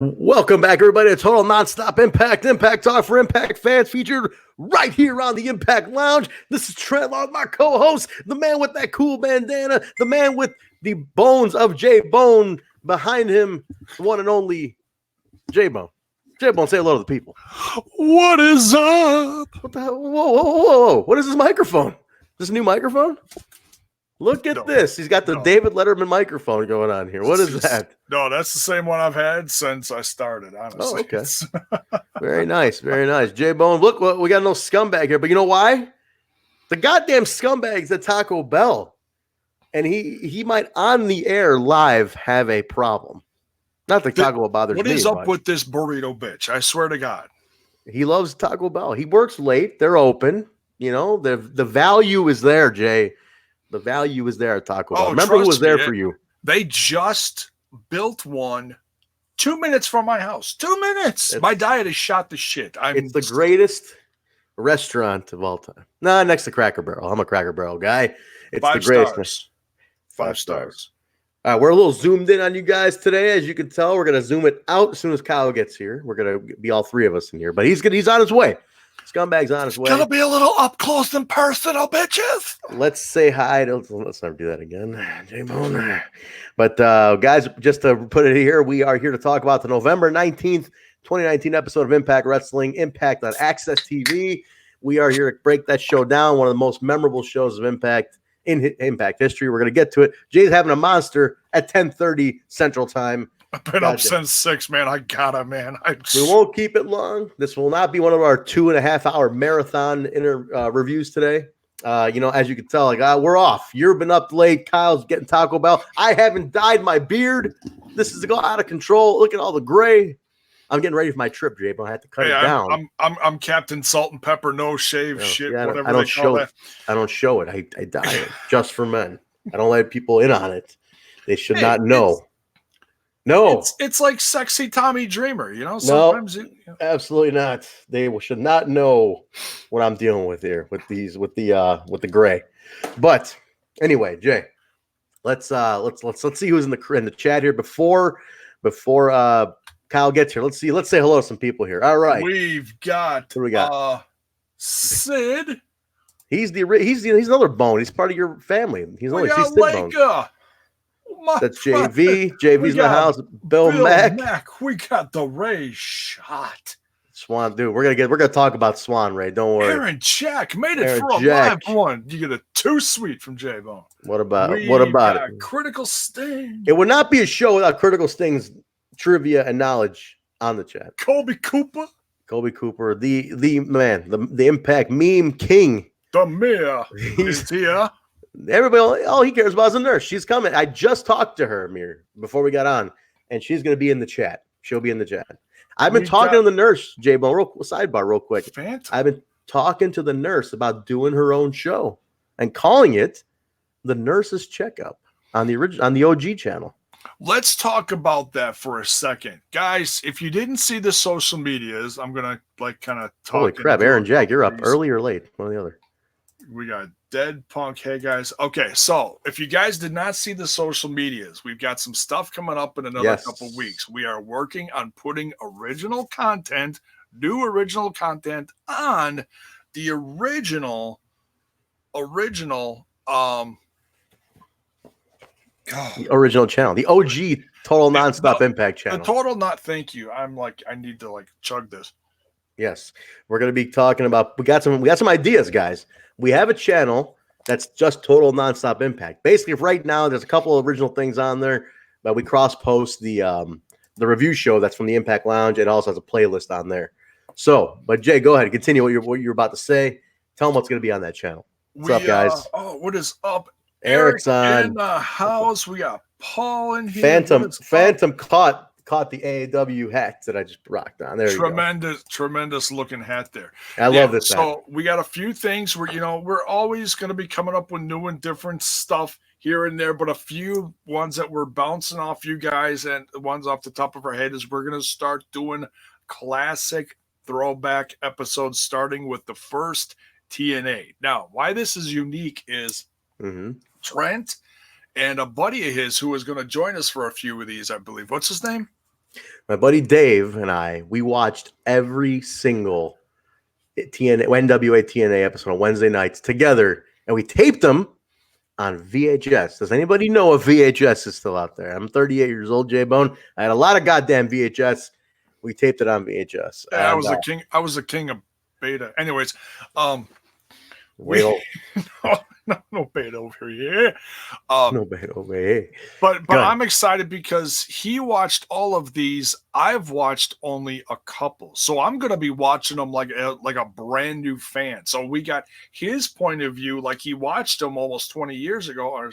Welcome back, everybody, to Total Nonstop Impact. Impact Talk for Impact fans, featured right here on the Impact Lounge. This is Trent, my co-host, the man with that cool bandana, the man with the bones of Jaybone behind him, the one and only Jaybone. Jaybone, say hello to the people. What is up? What the hell? Whoa. What is this microphone? This a new microphone? Look at this. He's got the David Letterman microphone going on here. What is that? No, that's the same one I've had since I started, honestly. Oh, okay. Very nice. Very nice. Jaybone, look, we got no scumbag here. But you know why? The goddamn scumbag's at Taco Bell. And he might, on the air live, have a problem. Not that Taco Bell bothers me. What is up with this burrito bitch? I swear to God. He loves Taco Bell. He works late. They're open. You know, the value is there, Jay. The value is there at Taco Bell. Remember who was there for you? They just built one 2 minutes from my house. 2 minutes. My diet is shot to shit. It's the greatest restaurant of all time. Nah, next to Cracker Barrel. I'm a Cracker Barrel guy. It's the greatest. Stars. 5 stars. All right, we're a little zoomed in on you guys today. As you can tell, we're going to zoom it out as soon as Kyle gets here. We're going to be all three of us in here. But he's on his way. Scumbag's on his way. Gonna be a little up close and personal, bitches. Let's say hi to. Let's never do that again, Jaybone. But guys, just to put it here, we are here to talk about the November 19th, 2019 episode of Impact Wrestling, Impact on Access TV. We are here to break that show down. One of the most memorable shows of Impact in Impact history. We're gonna get to it. Jay's having a monster at 10:30 Central Time. I've been up since 6, man. I gotta, man. We won't keep it long. This will not be one of our 2.5 hour marathon reviews today. You know, as you can tell, like we're off. You've been up late. Kyle's getting Taco Bell. I haven't dyed my beard. This is go out of control. Look at all the gray. I'm getting ready for my trip, Jay, but I have to cut it down. I'm Captain Salt and Pepper, no shave shit, whatever I don't they call that. I don't show it. I dye it just for men. I don't let people in on it. They should not know. No, it's like sexy Tommy Dreamer, you know. Sometimes absolutely not. They should not know what I'm dealing with here with the gray. But anyway, Jay, let's see who's in the chat here before Kyle gets here. Let's say hello to some people here. All right, we've got Sid. He's another Bone. He's part of your family. He's Sid Bone. That's JV. JV's in the house. Bill Mack. We got the Ray shot. Swann, dude. We're gonna talk about Swann, Ray. Don't worry. Aaron Jack made it for a live one. You get a 2 sweet from Jaybone. What about it? Critical Sting. It would not be a show without Critical Sting's trivia and knowledge on the chat. Colby Cooper, the man, the Impact meme king. The mayor. He's here. Everybody, all he cares about is a nurse. She's coming. I just talked to her, Amir, before we got on, and she's going to be in the chat. She'll be in the chat. I've been talking to the nurse, Jaybone. Sidebar, real quick. Fantastic. I've been talking to the nurse about doing her own show and calling it the Nurse's Checkup on the OG channel. Let's talk about that for a second, guys. If you didn't see the social medias, I'm gonna kind of talk. Holy crap, Aaron Jack, you're up early or late? One or the other. We got Dead Punk. Hey guys. Okay, so if you guys did not see the social medias, we've got some stuff coming up in another couple weeks. We are working on putting new original content on the original channel, the OG Total Nonstop Impact channel. The Total thank you. I need to chug this. Yes, we're going to be talking about. We got some ideas, guys. We have a channel that's just Total Nonstop Impact. Basically, right now there's a couple of original things on there, but we cross post the review show that's from the Impact Lounge. It also has a playlist on there. So, but Jay, go ahead, continue what you're about to say. Tell them what's going to be on that channel. What's up, guys? What is up? Eric's on in the house. We got Paul in here. Phantom caught the AAW hat that I just rocked on. There tremendous looking hat there. I love this hat. So we got a few things where we're always going to be coming up with new and different stuff here and there, but a few ones that we're bouncing off you guys and the ones off the top of our head is we're going to start doing classic throwback episodes, starting with the first TNA. Now, why this is unique is Trent and a buddy of his who is going to join us for a few of these, I believe. What's his name? My buddy Dave and we watched every single NWA TNA episode on Wednesday nights together, and we taped them on VHS. Does anybody know if VHS is still out there? I'm 38 years old, Jaybone. I had a lot of goddamn VHS. We taped it on VHS. Yeah, and, I was the king. I was the king of beta. Anyways, no beta over here. No beta over here. But I'm excited because he watched all of these. I've watched only a couple, so I'm gonna be watching them like a brand new fan. So we got his point of view, like he watched them almost 20 years ago. Or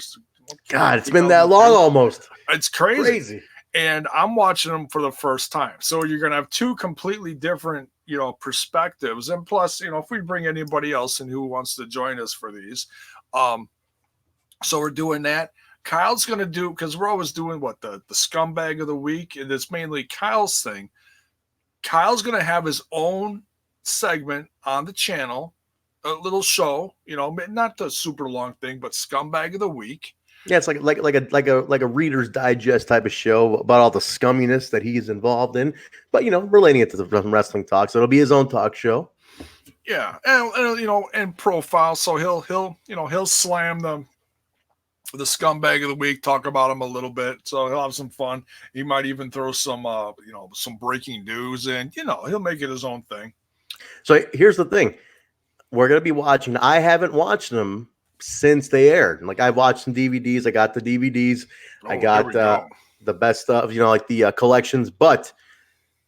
God, it's been that long almost. It's crazy. And I'm watching them for the first time. So you're gonna have two completely different, perspectives. And plus, if we bring anybody else in who wants to join us for these, so we're doing that. Kyle's going to do, because we're always doing the scumbag of the week, and it's mainly Kyle's thing. Kyle's going to have his own segment on the channel, a little show, not the super long thing, but scumbag of the week. Yeah, it's like a Reader's Digest type of show about all the scumminess that he's involved in, but relating it to the wrestling talk. So it'll be his own talk show. Yeah, and profile. So he'll slam the scumbag of the week, talk about him a little bit. So he'll have some fun. He might even throw some some breaking news in. He'll make it his own thing. So here's the thing: we're gonna be watching. I haven't watched them since they aired. Like I've watched some DVDs. I got the DVDs. I got the best stuff. Like the collections, but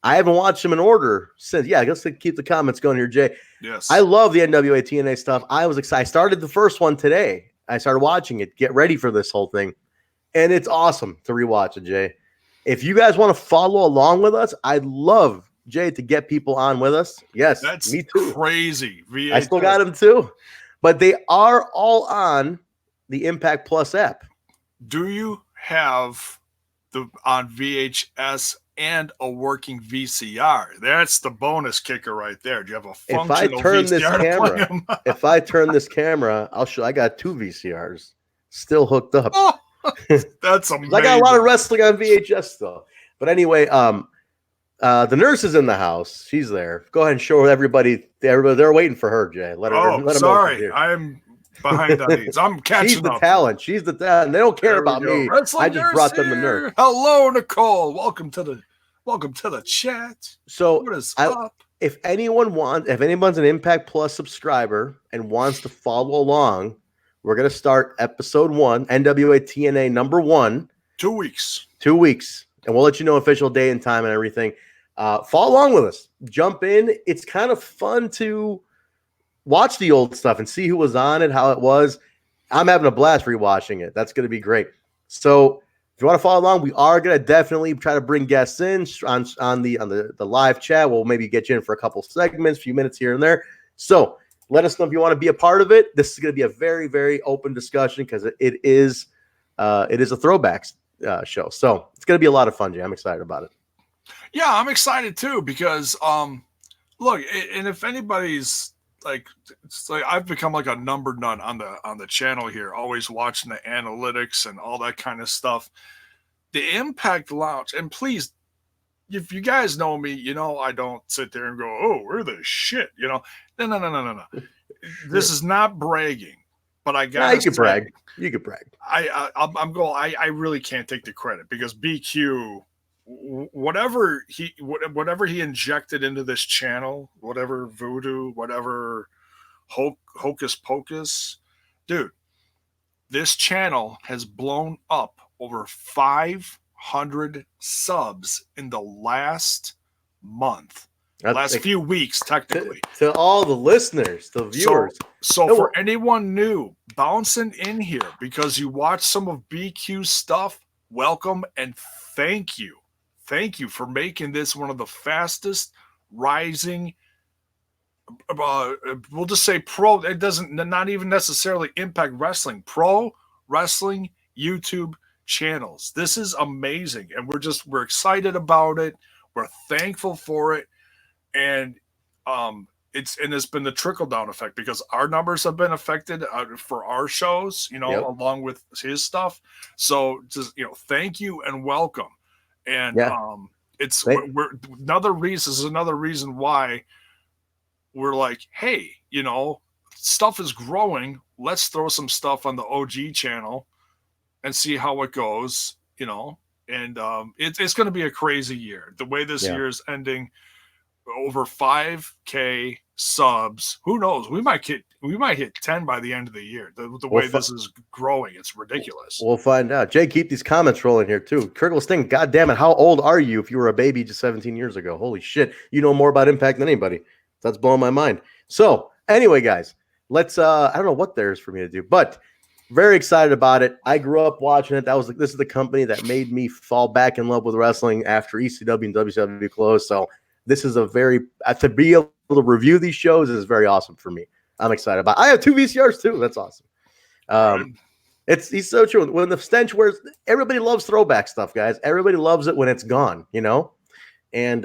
I haven't watched them in order since. Yeah, I guess to keep the comments going here, Jay. Yes, I love the NWA TNA stuff. I was excited. I started the first one today. I started watching it, get ready for this whole thing. And it's awesome to rewatch it, Jay. If you guys want to follow along with us, I'd love, Jay, to get people on with us. Yes, that's me too. Crazy. I still got them too. But they are all on the Impact Plus app. Do you have on VHS and a working VCR? That's the bonus kicker right there. Do you have a functional VCR? If I turn this camera, I'll show. I got two VCRs still hooked up. Oh, that's amazing. I got a lot of wrestling on VHS still. But anyway, the nurse is in the house. She's there. Go ahead and show everybody. They're waiting for her, Jay. Let her. Sorry, I'm behind on these. I'm catching She's the up. Talent. She's the talent. They don't care about me. I just brought them the nurse. Hello, Nicole. Welcome to the chat. So what is up? If anyone's an Impact Plus subscriber and wants to follow along, we're gonna start episode 1, NWA TNA number 1. 2 weeks. 2 weeks. And we'll let you know official day and time and everything. Follow along with us. Jump in. It's kind of fun to watch the old stuff and see who was on it, how it was. I'm having a blast rewatching it. That's going to be great. So if you want to follow along, we are going to definitely try to bring guests in on the live chat. We'll maybe get you in for a couple segments, a few minutes here and there. So let us know if you want to be a part of it. This is going to be a very, very open discussion because it is a throwbacks show. So it's going to be a lot of fun, Jay. I'm excited about it. Yeah, I'm excited too because look, and if anybody's it's like I've become like a number nut on the channel here, always watching the analytics and all that kind of stuff. The Impact Lounge, and please, if you guys know me, I don't sit there and go, "Oh, we're the shit," No. This is not bragging, but I got. You can brag. You can brag. I really can't take the credit because BQ, whatever he injected into this channel, whatever voodoo, whatever hocus pocus, dude, this channel has blown up over 500 subs in the last month. Last few weeks, technically. To all the listeners, the viewers. So for anyone new bouncing in here because you watch some of BQ's stuff, welcome and thank you. Thank you for making this one of the fastest rising, we'll just say pro, it doesn't, not even necessarily Impact Wrestling, pro wrestling YouTube channels. This is amazing. And we're excited about it. We're thankful for it. And it's been the trickle down effect because our numbers have been affected for our shows, along with his stuff. So just, thank you and welcome. And it's we're another reason why we're like, hey, you know, stuff is growing. Let's throw some stuff on the OG channel and see how it goes, you know. And it's going to be a crazy year. The way this year is ending, over 5K subs. Who knows? We might hit 10 by the end of the year. The way this is growing, it's ridiculous. We'll find out. Jay, keep these comments rolling here too. Kirkle Sting, God damn it, how old are you if you were a baby just 17 years ago? Holy shit, you know more about Impact than anybody. That's blowing my mind. So anyway, guys, let's I don't know what there is for me to do, but very excited about it. I grew up watching it. This is the company that made me fall back in love with wrestling after ECW and WCW closed. So this is a very to be able to review these shows is very awesome for me. I'm excited about it. I have 2 VCRs too. That's awesome. He's so true. When the stench wears, everybody loves throwback stuff, guys. Everybody loves it when it's gone, you know? And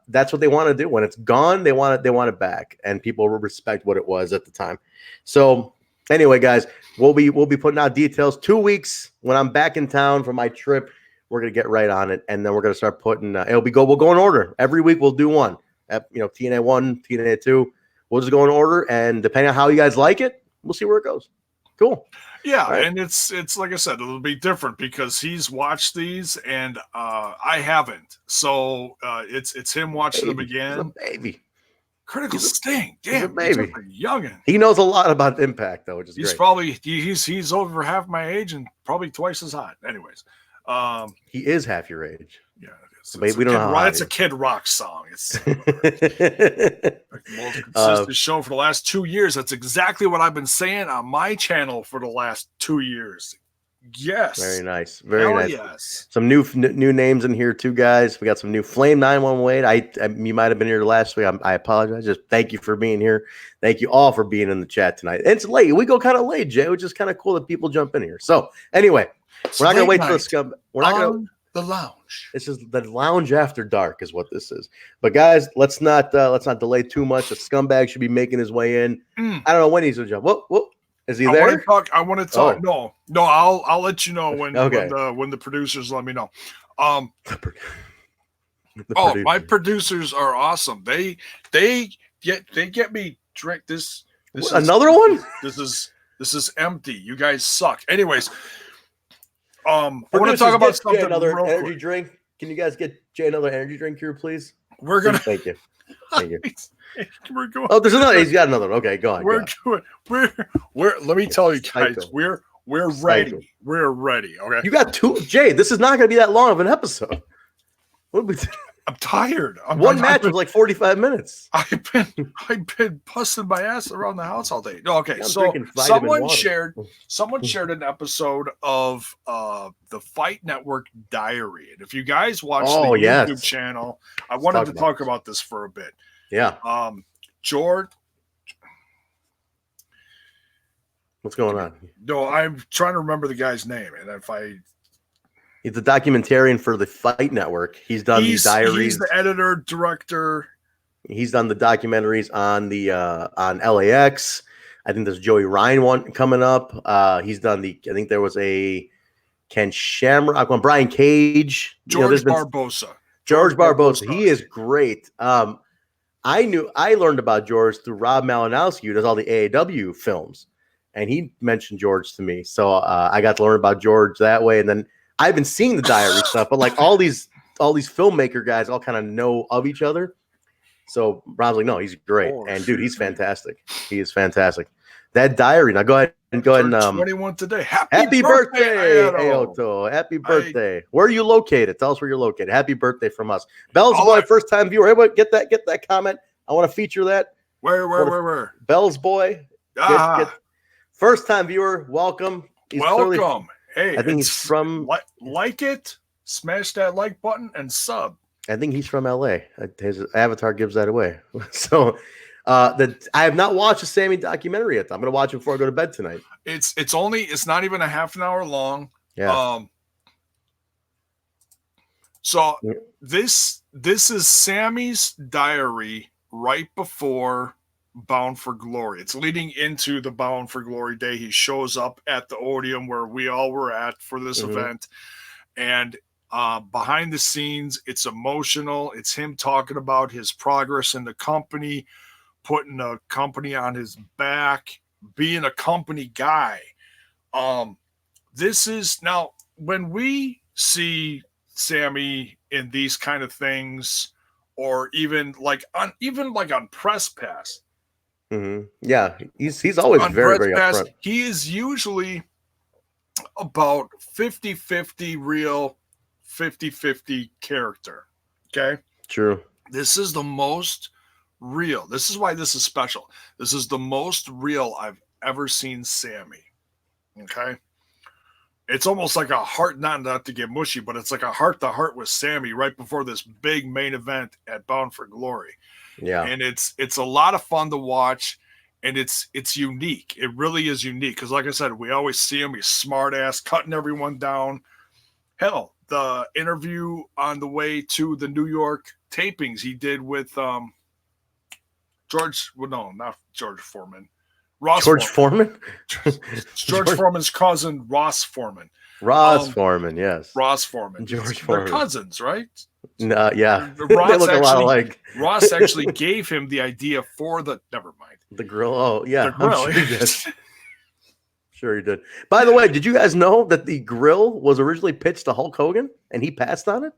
that's what they want to do. When it's gone, they want it back, and people will respect what it was at the time. So anyway, guys, we'll be putting out details 2 weeks when I'm back in town for my trip. We're gonna get right on it, and then we're gonna start putting. We'll go in order every week. We'll do one. TNA 1, TNA 2. We'll just go in order, and depending on how you guys like it, we'll see where it goes. Cool. Yeah, right. And it's like I said, it'll be different because he's watched these and I haven't. So it's him watching them again. He's a baby. Critical Sting. Damn, he's a baby. He's a youngin'. He knows a lot about Impact though, which is he's great. Probably he's over half my age and probably twice as hot. Anyways. He is half your age. Yeah, we don't know. It's a Kid Rock song. It's the most consistent show for the last 2 years. That's exactly what I've been saying on my channel for the last 2 years. Yes. Very nice. Very nice. Yes. Some new names in here too, guys. We got some new Flame 918. You might have been here last week. I apologize. Just thank you for being here. Thank you all for being in the chat tonight. It's late. We go kind of late, Jay, which is kind of cool that people jump in here. So anyway, we're not gonna wait for the scum. We're not gonna. The lounge. This is the lounge after dark, is what this is. But guys, let's not delay too much. The scumbag should be making his way in. I don't know when he's gonna jump. What is he there? I want to talk. Oh. No. I'll let you know when the producers let me know. My producers are awesome. They get me drink this. Another one. This is empty. You guys suck. Anyways. I want to talk about something. Another energy drink. Can you guys get Jay another energy drink here, please? We're gonna. Thank you. We're going. Oh, there's another. He's got another one. Okay, go on. We're. Let me tell you guys. We're ready. We're ready. Okay. You got 2. Jay, this is not going to be that long of an episode. What we? I'm tired. One match was like 45 minutes. I've been busting my ass around the house all day. No, okay. So someone shared an episode of the Fight Network Diary, and if you guys watch the YouTube channel, I wanted to talk about this for a bit. Yeah. George. What's going on? No, I'm trying to remember the guy's name, and he's the documentarian for the Fight Network. He's done these diaries. He's the editor, director. He's done the documentaries on the on LAX. I think there's Joey Ryan one coming up. He's done I think there was a Ken Shamrock one, Brian Cage. George Barbosa. George Barbosa. He is great. I learned about George through Rob Malinowski, who does all the AAW films. And he mentioned George to me. So I got to learn about George that way. And then I've been seeing the diary stuff, but like all these filmmaker guys all kind of know of each other. So Rob's like, no, he's great. And dude, he's fantastic. He is fantastic. That diary. Now go ahead and 21 today. Happy birthday. Happy birthday. Where are you located? Tell us where you're located. Happy birthday from us. Bell's Boy, first time viewer. Everybody get that comment. I want to feature that. Where? Bell's Boy. First time viewer, welcome. Welcome. Hey, I think he's from like it, smash that like button and sub. I think he's from LA. His avatar gives that away. So I have not watched the Sammy documentary yet. I'm gonna watch it before I go to bed tonight. It's not even a half an hour long. Yeah. So this is Sammy's diary right before Bound for Glory. It's leading into the Bound for Glory day. He shows up at the Odeum where we all were at for this event, and Behind the scenes, it's emotional. It's him talking about his progress in the company, putting a company on his back, being a company guy. This is now when we see Sammy in these kind of things, or even like on press pass. Mm-hmm. Yeah, he's always On very, press very pass, upfront. he is usually about 50-50 real, 50-50 character. Okay. True. This is the most real. This is why this is special. This is the most real I've ever seen Sammy. Okay. It's almost like a heart, not to get mushy, but it's like a heart-to-heart with Sammy right before this big main event at Bound for Glory. Yeah. And it's a lot of fun to watch, and it's unique. It really is unique because, like I said, we always see him. He's smart ass, cutting everyone down. Hell, the interview on the way to the New York tapings he did with George. Well, no, not George Foreman. George Foreman? George Foreman's cousin, Ross Foreman. Ross Foreman, yes. Ross Foreman. George Foreman. They're cousins, right? No, yeah. Ross they look a lot alike. Ross actually gave him the idea for the. Never mind. The grill. Oh, yeah. The grill. I'm sure he did. Sure he did. By the way, did you guys know that the grill was originally pitched to Hulk Hogan and he passed on it?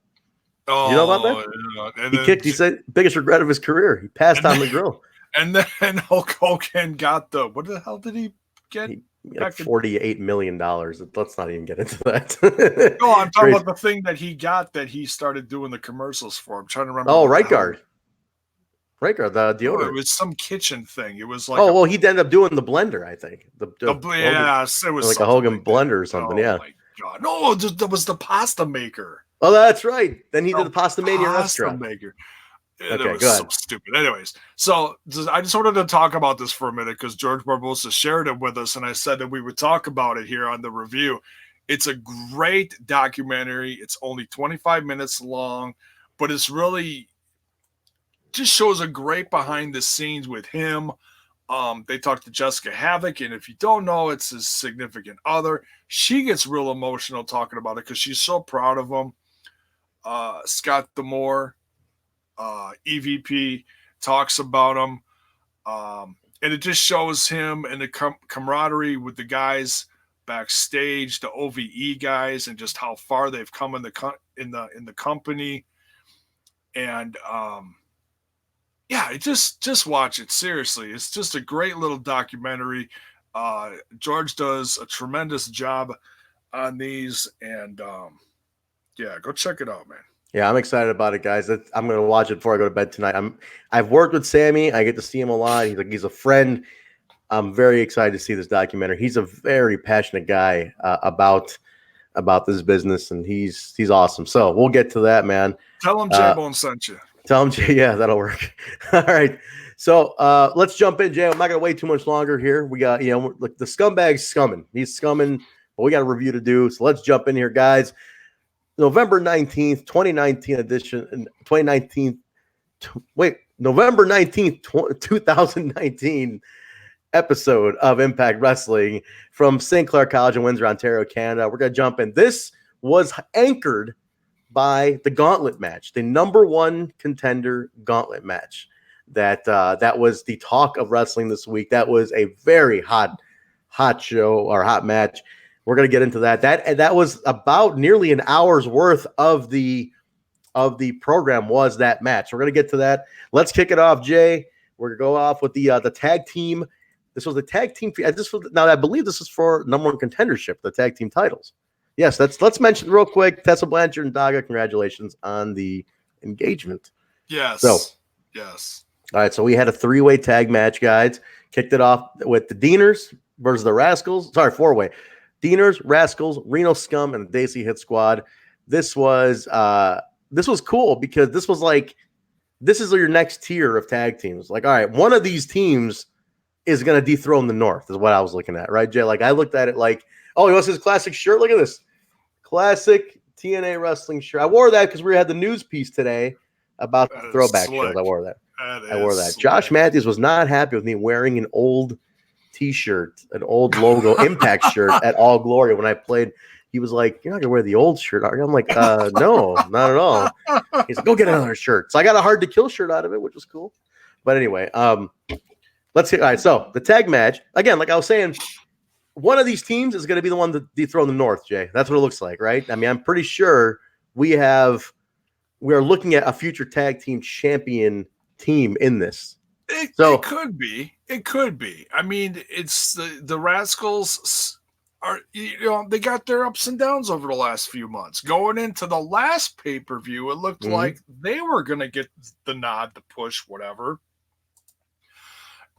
Oh, you know about that? Yeah. He said, biggest regret of his career. He passed on the grill. And then Hulk Hogan got what the hell did he get? Like $48 million. Let's not even get into that. No, I'm talking about the thing that he got that he started doing the commercials for. I'm trying to remember. Oh, Right Guard. Right Guard, the deodorant. No, it was some kitchen thing. It was like he ended up doing the blender, I think. Yes, it was like a Hogan blender or something. Oh my god! No, that was the pasta maker. Oh, that's right. Then he did the Pasta Mania restaurant. Maker. Okay, it was so stupid. Anyways, so I just wanted to talk about this for a minute because George Barbosa shared it with us, and I said that we would talk about it here on the review. It's a great documentary. It's only 25 minutes long, but it's really just shows a great behind the scenes with him. They talk to Jessica Havoc, and if you don't know, it's his significant other. She gets real emotional talking about it because she's so proud of him. Scott D'Amore, EVP, talks about him, and it just shows him and the camaraderie with the guys backstage, the OVE guys, and just how far they've come in the company. And yeah, just watch it. Seriously, it's just a great little documentary. George does a tremendous job on these, and yeah, go check it out, man. Yeah, I'm excited about it, guys. I'm going to watch it before I go to bed tonight. I've worked with Sammy. I get to see him a lot. He's a friend. I'm very excited to see this documentary. He's a very passionate guy about this business, and he's awesome. So we'll get to that, man. Tell him Jaybone sent you. Tell him, Jay. Yeah, that'll work. All right. So let's jump in, Jay. I'm not going to wait too much longer here. We got, look, the scumbag's scumming. He's scumming, but we got a review to do. So let's jump in here, guys. November 19th, 2019 edition. November 19th, 2019 episode of Impact Wrestling from St. Clair College in Windsor, Ontario, Canada. We're going to jump in. This was anchored by the gauntlet match, the #1 contender gauntlet match. That was the talk of wrestling this week. That was a very hot show or hot match. We're going to get into that. That was about nearly an hour's worth of the program was that match. We're going to get to that. Let's kick it off, Jay. We're going to go off with the tag team. This was the tag team. Now, I believe this is for #1 contendership, the tag team titles. Yes, let's mention real quick. Tessa Blanchard and Daga, congratulations on the engagement. Yes. Yes. All right, so we had a 3-way tag match, guys. Kicked it off with the Deaners versus the Rascals. Sorry, 4-way. Deaners, Rascals, Reno Scum, and the Daisy Hit Squad. This was cool because this is your next tier of tag teams. Like, all right, one of these teams is going to dethrone the North is what I was looking at, right, Jay? Like, I looked at it like, oh, he wants his classic shirt. Look at this. Classic TNA wrestling shirt. I wore that because we had the news piece today about the throwback shows. I wore that. I wore that. Josh Matthews was not happy with me wearing an old T-shirt, an old logo Impact shirt at All Glory when I played he was like, "You're not gonna wear the old shirt, are you?" I'm like, "No, not at all." He's like, "Go get another shirt." So I got a hard to kill shirt out of it, which was cool. But anyway, let's see. All right, so the tag match again, like I was saying, one of these teams is going to be the one to dethrone the North. Jay, that's what it looks like, right? I mean, I'm pretty sure we are looking at a future tag team champion team in this. It could be. It could be. I mean, it's the Rascals are, they got their ups and downs over the last few months. Going into the last pay-per-view, it looked like they were going to get the nod to push whatever.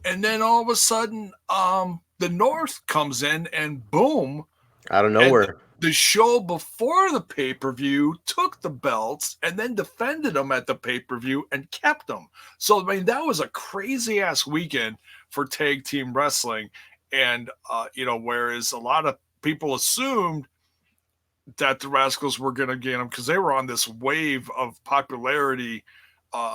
And then all of a sudden, the North comes in and boom. Out of nowhere. The show before the pay-per-view took the belts and then defended them at the pay-per-view and kept them. So, I mean, that was a crazy-ass weekend for tag team wrestling. And, whereas a lot of people assumed that the Rascals were going to get them because they were on this wave of popularity.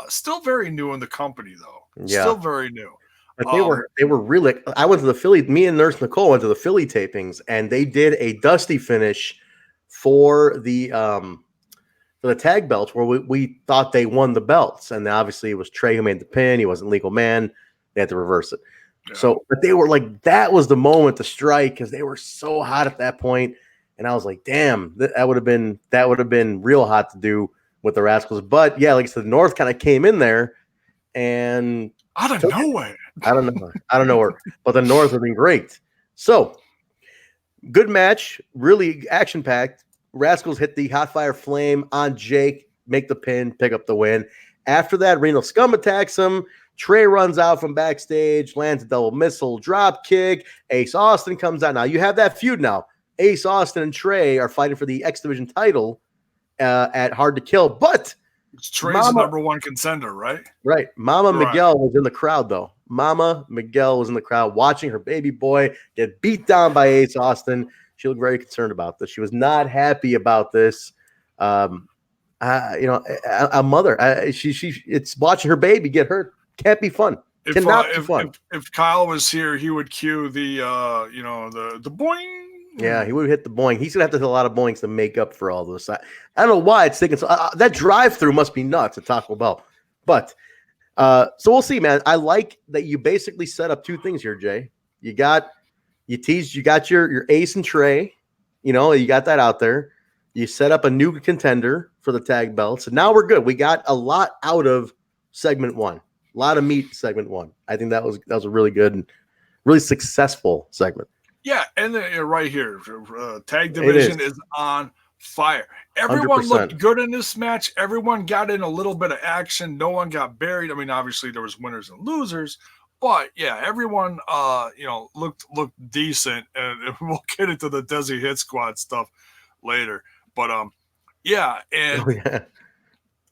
Still very new in the company, though. Yeah. Still very new. But they were really. I went to the Philly. Me and Nurse Nicole went to the Philly tapings, and they did a dusty finish for the tag belts, where we thought they won the belts, and obviously it was Trey who made the pin. He wasn't legal man. They had to reverse it. Yeah. So, but they were like, that was the moment to strike because they were so hot at that point, and I was like, damn, that would have been real hot to do with the Rascals. But yeah, like I said, the North kind of came in there, and out of nowhere. I don't know. But the North have been great. So, good match, really action-packed. Rascals hit the hot fire flame on Jake, make the pin, pick up the win. After that, Renal Scum attacks him. Trey runs out from backstage, lands a double missile, drop kick. Ace Austin comes out. Now, you have that feud now. Ace Austin and Trey are fighting for the X Division title at Hard to Kill, but Trey's the number one contender, right? Right. Mama Miguel was in the crowd, though. Mama Miguel was in the crowd watching her baby boy get beat down by Ace Austin. She looked very concerned about this. She was not happy about this. A mother, it's watching her baby get hurt. Can't be fun. Cannot be fun. If Kyle was here, he would cue the boing. Yeah, he would hit the boing. He's gonna have to hit a lot of boings to make up for all this. I don't know why it's taking so. That drive-through must be nuts at Taco Bell. But so we'll see, man. I like that you basically set up two things here, Jay. You got your Ace and Trey. You got that out there. You set up a new contender for the tag belts, and now we're good. We got a lot out of segment one. A lot of meat segment one. I think that was a really good and really successful segment. Yeah, and right here, tag division is on fire. Everyone 100%. Looked good in this match. Everyone got in a little bit of action. No one got buried. I mean, obviously there was winners and losers, but yeah, everyone looked decent. And we'll get into the Desi Hit Squad stuff later. But yeah, and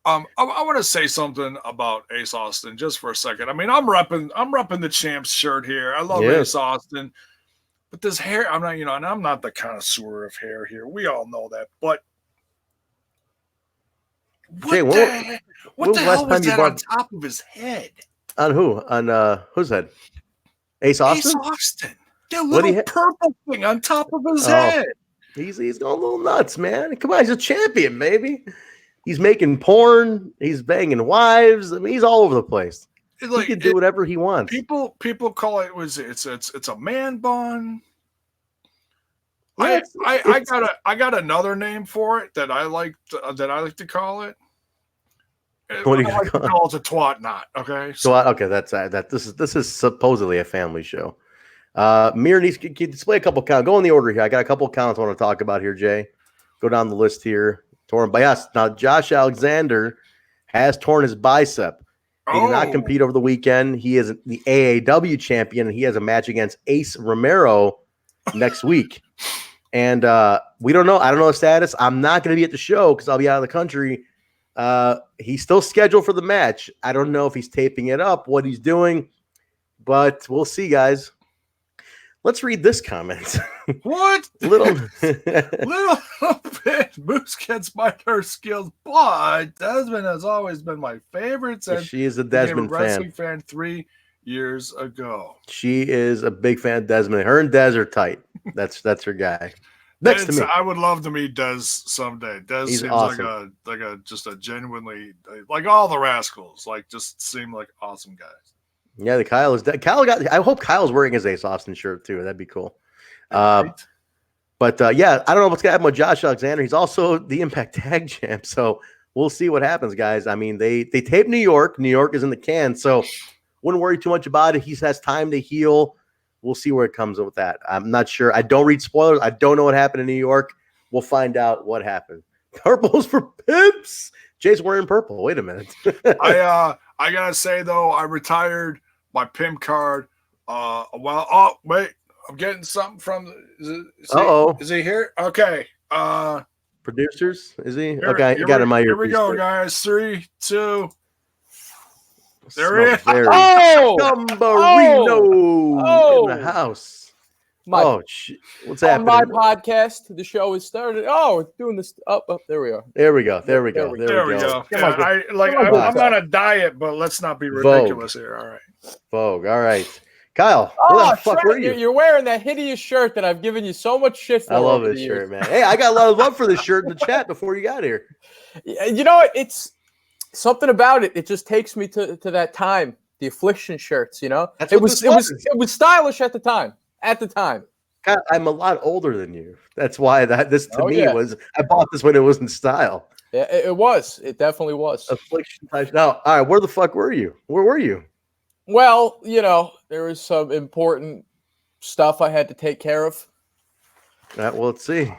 I want to say something about Ace Austin just for a second. I mean, I'm repping the champs shirt here. I love Ace Austin. But this hair, I'm not, and I'm not the connoisseur of hair here. We all know that. But what the hell was that on top of his head? On who? On whose head? Ace Austin? Ace Austin. That little purple thing on top of his head. He's going a little nuts, man. Come on, he's a champion, baby. He's making porn. He's banging wives. I mean, he's all over the place. He can do whatever he wants. People call it it's a man bun. Yeah, I got another name for it that I like to call it. What do you call it? A twat knot. Okay. So okay, that's that. This is supposedly a family show. Mir needs to display a couple counts. Go in the order here. I got a couple counts I want to talk about here, Jay. Go down the list here. Torn by us. Now, Josh Alexander has torn his bicep. He did not compete over the weekend. He is the AAW champion, and he has a match against Ace Romero next week. And we don't know. I don't know the status. I'm not going to be at the show because I'll be out of the country. He's still scheduled for the match. I don't know if he's taping it up, what he's doing, but we'll see, guys. Let's read this comment. What? little bit. Moose can spike her skills, but Desmond has always been my favorite. She is a Desmond wrestling fan 3 years ago. She is a big fan of Desmond. Her and Des are tight. That's her guy. Next to me. I would love to meet Des someday. Des He's seems awesome. like a just a genuinely, like all the Rascals, like just seem like awesome guys. Yeah, the Kyle is dead. I hope Kyle's wearing his Ace Austin shirt too. That'd be cool. Right? But yeah, I don't know what's going to happen with Josh Alexander. He's also the Impact Tag Champ. So we'll see what happens, guys. I mean, they taped New York. New York is in the can. So wouldn't worry too much about it. He has time to heal. We'll see where it comes with that. I'm not sure. I don't read spoilers. I don't know what happened in New York. We'll find out what happened. Purple's for pimps. Jay's wearing purple. Wait a minute. I gotta say though, I retired my pimp card a while. Oh wait, I'm getting something from. Is he here? Okay. Producers, is he? Okay, you got him. Here we go, guys. 3, 2. There he is. Gumbarino in the house. What's happening? On my podcast, the show is started. Oh, it's doing this. Up, there we are. There we go. There we go. Yeah, I'm on a diet, but let's not be ridiculous here. All right. Vogue. All right. Kyle, where the fuck were you? You're wearing that hideous shirt that I've given you so much shit for. I love this shirt, man. Hey, I got a lot of love for this shirt in the chat before you got here. You know, it's something about it. It just takes me to that time. The Affliction shirts, you know, it was stylish at the time. God, I'm a lot older than you. That's why this to me was. I bought this when it was in style. Yeah, it was. It definitely was. Affliction. Now, all right. Where the fuck were you? Where were you? Well, you know, there was some important stuff I had to take care of. Well, let's see.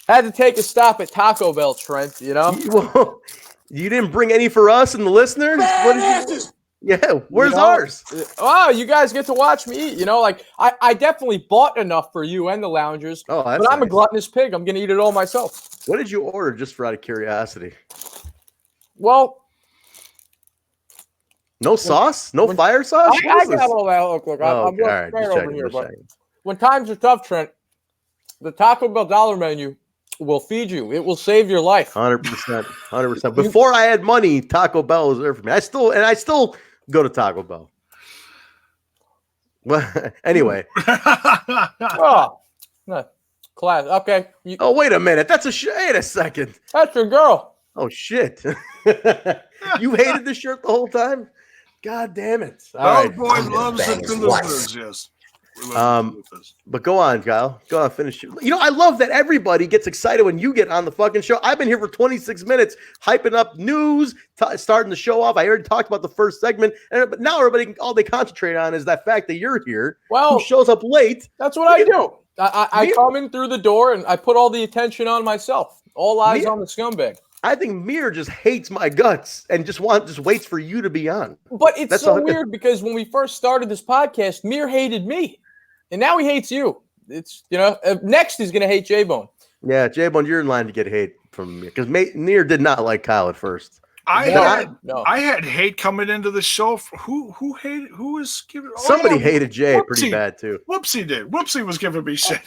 I had to take a stop at Taco Bell, Trent, you know? Well, you didn't bring any for us and the listeners? What did you do? Yeah, where's ours? Oh, you guys get to watch me eat. You know, like I definitely bought enough for you and the loungers. Oh, that's but I'm a gluttonous pig. I'm going to eat it all myself. What did you order, just for out of curiosity? Well, no sauce? No fire sauce? I got all that. Look. I'm right, right over here. But when times are tough, Trent, the Taco Bell dollar menu will feed you. It will save your life. 100%. 100%. Before I had money, Taco Bell was there for me. I still go to Taco Bell. Well, anyway. Class. Okay. Wait a minute. Wait a second. That's your girl. Oh, shit. You hated this shirt the whole time? God damn it. Boy loves it to lose, yes. But go on, Kyle. Go on, finish. You know, I love that everybody gets excited when you get on the fucking show. I've been here for 26 minutes hyping up news, starting the show off. I already talked about the first segment, but now everybody, all they concentrate on is that fact that you're here. Well, who shows up late. That's what I do. I come in through the door and I put all the attention on myself. All eyes on the scumbag. I think Mir just hates my guts and just waits for you to be on. But it's so weird because when we first started this podcast, Mir hated me. And now he hates you. It's, you know, next he's going to hate Jaybone. Yeah, Jaybone, you're in line to get hate from me because Mir did not like Kyle at first. I had hate coming into the show. Who hated? Who was giving? Somebody hated Jay pretty bad too. Whoopsie did. Whoopsie was giving me shit.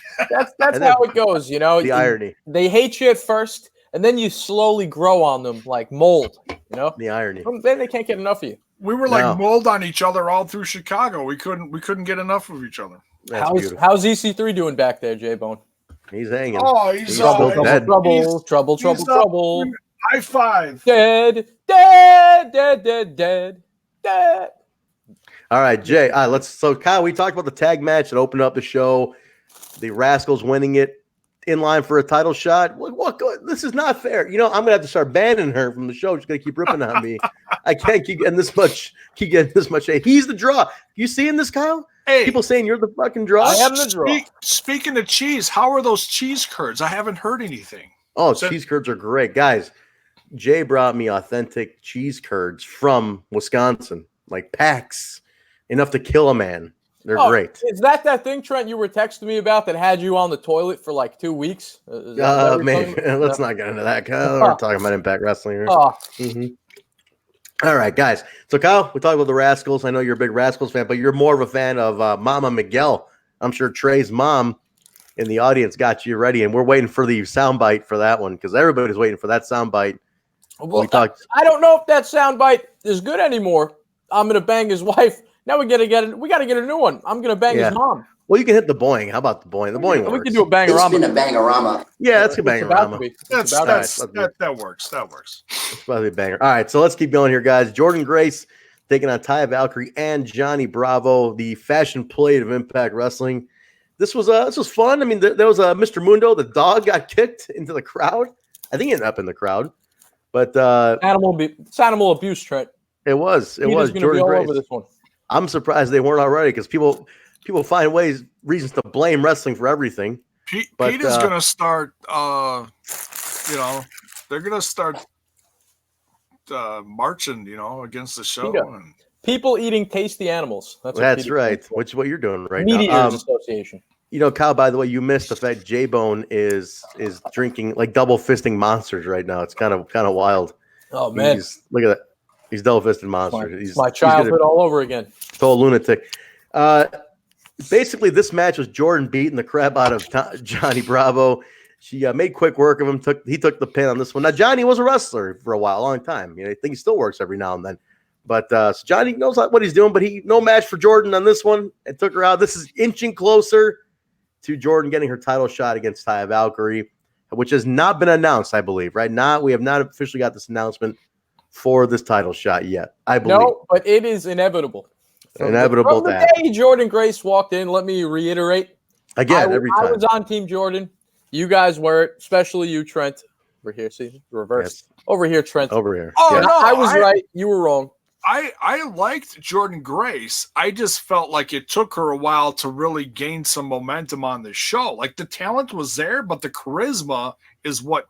That's how it goes. You know, the irony. They hate you at first, and then you slowly grow on them like mold. You know, the irony. Then they can't get enough of you. We were like mold on each other all through Chicago. We couldn't get enough of each other. How's EC3 doing back there, J-Bone? He's hanging. Oh, he's trouble. High five. Dead. All right, Jay. So Kyle, we talked about the tag match that opened up the show. The Rascals winning it, in line for a title shot. What? This is not fair. You know, I'm gonna have to start banning her from the show. She's gonna keep ripping on me. I can't keep getting this much. Hate. He's the draw. You seeing this, Kyle? Hey, people saying you're the fucking draw. I am the draw. Speaking of cheese, how are those cheese curds? I haven't heard anything. Oh, cheese curds are great, guys. Jay brought me authentic cheese curds from Wisconsin, like packs, enough to kill a man. They're great. Is that thing, Trent, you were texting me about that had you on the toilet for like 2 weeks? Maybe. Let's not get into that, Kyle. We're talking about Impact Wrestling here. All right, guys. So, Kyle, we talked about the Rascals. I know you're a big Rascals fan, but you're more of a fan of Mama Miguel. I'm sure Trey's mom in the audience got you ready, and we're waiting for the soundbite for that one because everybody's waiting for that soundbite. Well, I don't know if that soundbite is good anymore. I'm going to bang his wife. Now we got to get a new one. I'm going to bang his mom. Well, you can hit the boing. How about the boing? The boing We works. can do a It's bangorama. been a bangorama. Yeah, that's a It's about to bangorama. be. It's about to be. That works. That works. It's probably a banger. All right, so let's keep going here, guys. Jordan Grace taking on Taya Valkyrie and Johnny Bravo, the fashion plate of Impact Wrestling. This was fun. I mean, there was a Mr. Mundo. The dog got kicked into the crowd. I think he ended up in the crowd, but It's animal abuse, Trent. it was Peter's Jordan be all Grace. over this one. I'm surprised they weren't already because people find reasons to blame wrestling for everything. Peter's gonna start. They're gonna start marching. Against the show. And People eating tasty animals. That's right. Which is what you're doing right Meat now. Eaters Association. Kyle, by the way, you missed the fact Jaybone is drinking like double fisting monsters right now. It's kind of wild. Oh man, look at that. He's double fisted monster. It's my childhood all over again. Total lunatic. Basically, this match was Jordan beating the crap out of Johnny Bravo. She made quick work of him. He took the pin on this one. Now Johnny was a wrestler for a long time. I think he still works every now and then. But so Johnny knows what he's doing. But no match for Jordan on this one. It took her out. This is inching closer to Jordan getting her title shot against Taya Valkyrie, which has not been announced, I believe. Right now, we have not officially got this announcement for this title shot yet. I believe. No, but it is inevitable. From the day Jordan Grace walked in, let me reiterate. Again, every time. I was on Team Jordan. You guys were, especially you, Trent. Over here, see? Reverse. Yes. Over here, Trent. Over here. Oh, yeah. No, I was right. You were wrong. I liked Jordan Grace. I just felt like it took her a while to really gain some momentum on the show. Like the talent was there, but the charisma is what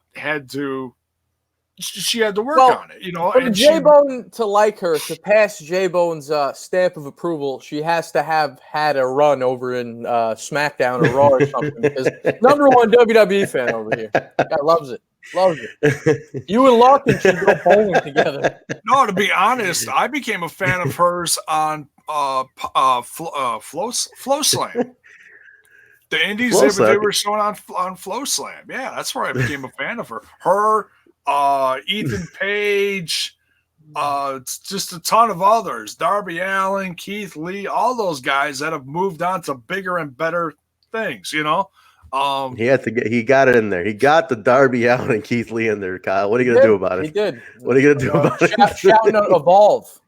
she had to work on it, For Jaybone to like her, to pass Jaybone's stamp of approval, she has to have had a run over in SmackDown or Raw or something. Because #1 WWE fan over here, guy loves it. Loves it. You and Larkin should go bowling together. No, to be honest, I became a fan of hers on Flow Slam. The Indies they were showing on Flow Slam. Yeah, that's where I became a fan of her. Ethan Page, it's just a ton of others. Darby Allin, Keith Lee, all those guys that have moved on to bigger and better things, He got it in there. He got the Darby Allin and Keith Lee in there, Kyle. What are you gonna do about it? He did. What are you gonna do about it? Shouting out Evolve.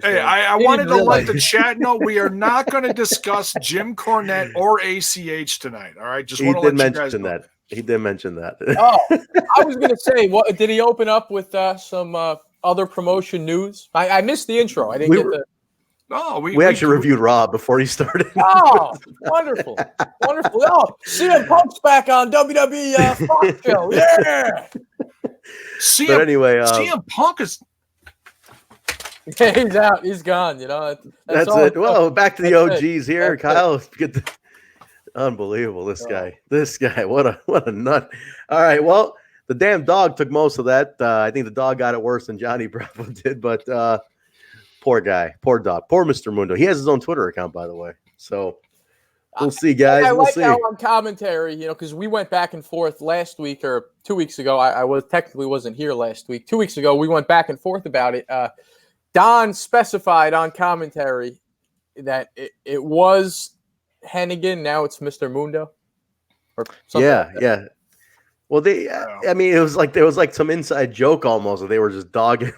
Hey, I wanted to let the chat know we are not going to discuss Jim Cornette or ACH tonight. All right, just want to let you guys know. He did mention that. Oh, I was going to say, what did he open up with some other promotion news? I missed the intro. I didn't get the. No, we actually reviewed Raw before he started. Oh, wonderful. Oh, CM Punk's back on WWE Fox show. Yeah. CM Punk is. Yeah, he's out. He's gone. That's it. Well, back to the OGs here, Kyle. Unbelievable. This guy. What a nut. All right. Well, the damn dog took most of that. I think the dog got it worse than Johnny Bravo did, but poor guy, poor dog, poor Mr. Mundo. He has his own Twitter account, by the way. So we'll see, guys. I like how on commentary, because we went back and forth last week or 2 weeks ago. I wasn't here last week. 2 weeks ago, we went back and forth about it. Don specified on commentary that it was Hennigan. Now it's Mr. Mundo. Or something yeah. Well, it was like some inside joke almost that they were just dogging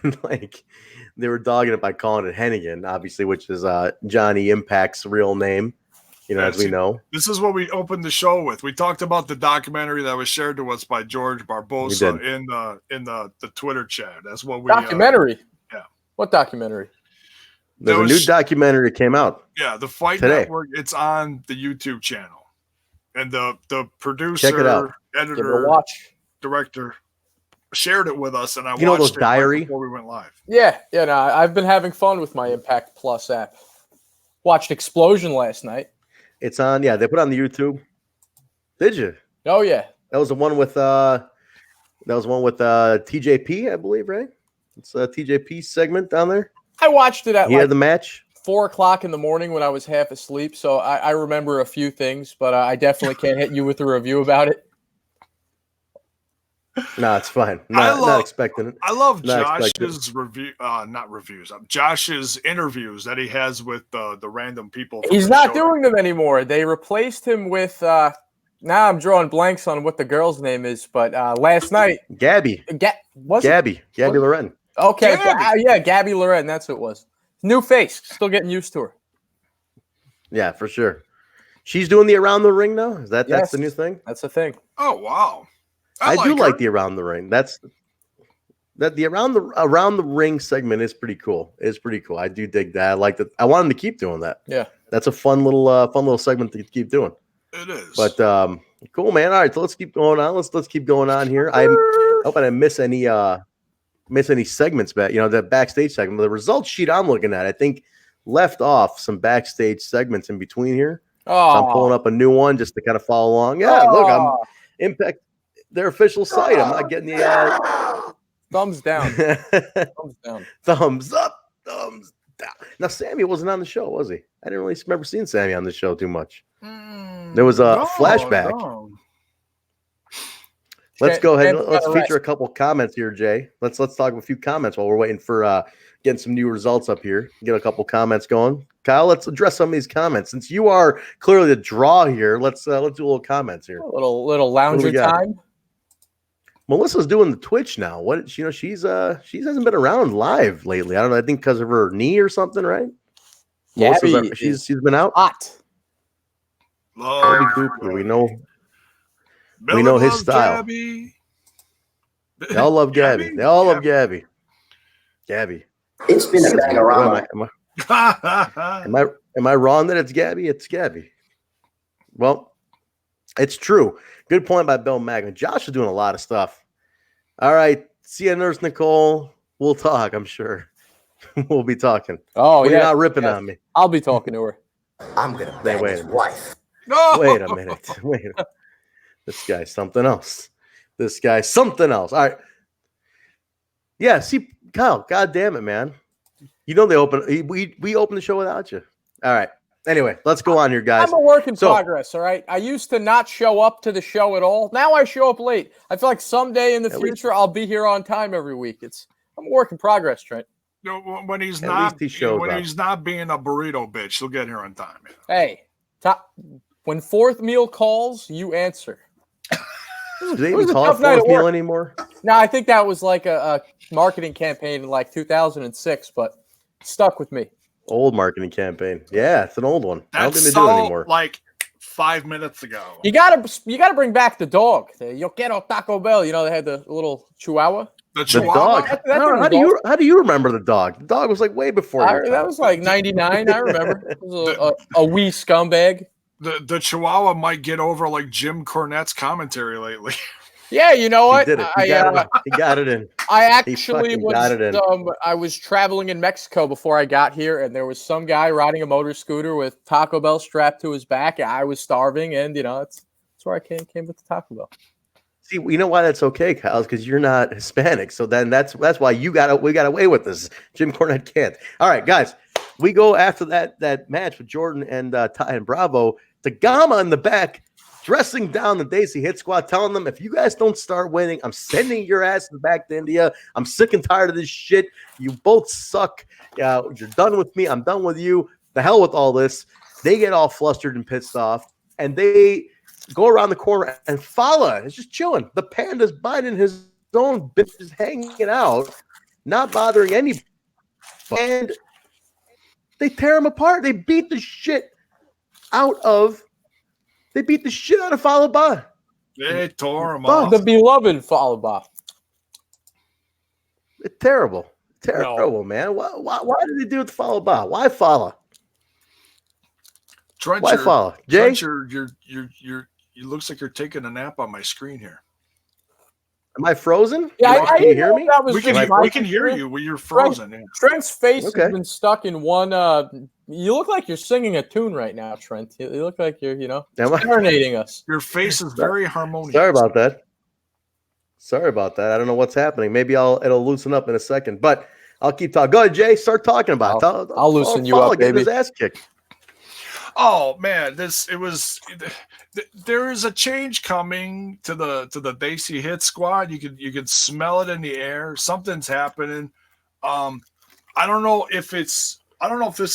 they were dogging it by calling it Hennigan, obviously, which is Johnny Impact's real name. As we know. This is what we opened the show with. We talked about the documentary that was shared to us by George Barbosa in the Twitter chat. That's what we documentary. What documentary? There's a new documentary that came out. Yeah, the Fight today. Network. It's on the YouTube channel, and the producer, check it out. Editor, director shared it with us, and I watched those it diary before we went live. Yeah. No, I've been having fun with my Impact Plus app. Watched Explosion last night. It's on. Yeah, they put it on the YouTube. Did you? Oh yeah. That was the one with TJP, I believe, right? It's a TJP segment down there. I watched it at the match 4:00 in the morning when I was half asleep, so I remember a few things, but I definitely can't hit you with a review about it. No, it's fine. Not expecting it. I love Not Josh's not reviews. Josh's interviews that he has with the random people. He's not doing them anymore. They replaced him with. Now I'm drawing blanks on what the girl's name is, but last night, Gabby. Gabby Loren. Okay, Gabby. Gabby Loren. That's what it was. New face. Still getting used to her. Yeah, for sure. She's doing the Around the Ring now. That's the new thing? That's the thing. Oh wow. I do like the Around the Ring. The Around the Ring segment is pretty cool. It's pretty cool. I do dig that. I like that. I want him to keep doing that. Yeah. That's a fun little segment to keep doing. It is. But cool, man. All right, so let's keep going on. Let's keep going on here. I hope I didn't miss any segments back. The backstage segment. The results sheet I'm looking at, I think, left off some backstage segments in between here. Oh. So I'm pulling up a new one just to kind of follow along. Yeah, look, I'm Impact, their official site. I'm not getting the thumbs down. Thumbs down. Thumbs up. Thumbs down. Now, Sammy wasn't on the show, was he? I didn't really remember seeing Sammy on the show too much. There was a flashback. No. Let's go ahead. Let's feature a couple comments here, Jay. Let's talk a few comments while we're waiting for getting some new results up here. Get a couple comments going. Kyle, let's address some of these comments. Since you are clearly the draw here, let's do a little comments here. A little lounger time. Melissa's doing the Twitch now. What she hasn't been around live lately. I don't know. I think because of her knee or something, right? She's been out. Hot. Gabby Cooper, we know his style. Gabby. They all love Gabby. They all love Gabby. Gabby. It's been a bang-a-rama. Am I wrong that it's Gabby? It's Gabby. Well, it's true. Good point by Bill Magman. Josh is doing a lot of stuff. All right. See you, Nurse Nicole. We'll talk, I'm sure. We'll be talking. Oh, yeah. You're not ripping on me. I'll be talking to her. I'm going to bang his wife. No. Wait a minute. This guy's something else. All right. Yeah, see, Kyle, God damn it, man. They open. We opened the show without you. All right. Anyway, let's go on here, guys. I'm a work in progress, all right? I used to not show up to the show at all. Now I show up late. I feel like someday in the future I'll be here on time every week. I'm a work in progress, Trent. When he's not being a burrito bitch, he'll get here on time. Hey, when fourth meal calls, you answer. Do they even call it fourth meal anymore? No, I think that was like a marketing campaign in like 2006, but stuck with me. Old marketing campaign. Yeah, it's an old one. I don't think they so, do it anymore. Like 5 minutes ago. You gotta bring back the dog. Yo quiero Taco Bell. They had the little Chihuahua. The Chihuahua. How do you remember the dog? The dog was like way before your time. That was like 99. I remember. It was a wee scumbag. The Chihuahua might get over like Jim Cornette's commentary lately. Yeah, you know what? He did it. He got it in. I actually I was traveling in Mexico before I got here, and there was some guy riding a motor scooter with Taco Bell strapped to his back. I was starving, and that's where I came with the Taco Bell. See, you know why that's okay, Kyle? Is because you're not Hispanic. So then that's why we got away with this. Jim Cornette can't. All right, guys, we go after that match with Jordan and Ty and Bravo. The Gama in the back, dressing down the Daisy Hit Squad, telling them, if you guys don't start winning, I'm sending your asses back to India. I'm sick and tired of this shit. You both suck. You're done with me. I'm done with you. The hell with all this. They get all flustered and pissed off, and they go around the corner, and Fala is just chilling. The Panda's biting his own bitches, hanging out, not bothering anybody. And they tear him apart. They beat the shit out of Fallah Bahh. They tore him off. The beloved Fallah Bahh. It's terrible, man. Why did they do it to Fallah Bahh? Why Fallah? Trent, why Fallah? Jay, you're you looks like you're taking a nap on my screen here. Am I frozen? Yeah, can you hear me? We can hear you when you're frozen. Trent's face has been stuck in one. You look like you're singing a tune right now, Trent. You look like you're, serenading us. Your face is very harmonious. Sorry about that. I don't know what's happening. Maybe it'll loosen up in a second, but I'll keep talking. Go ahead, Jay. Start talking about it. I'll loosen you up, get baby. his ass kicked. Oh man, there is a change coming to the Daisy Hit Squad. You could smell it in the air. Something's happening. I don't know if this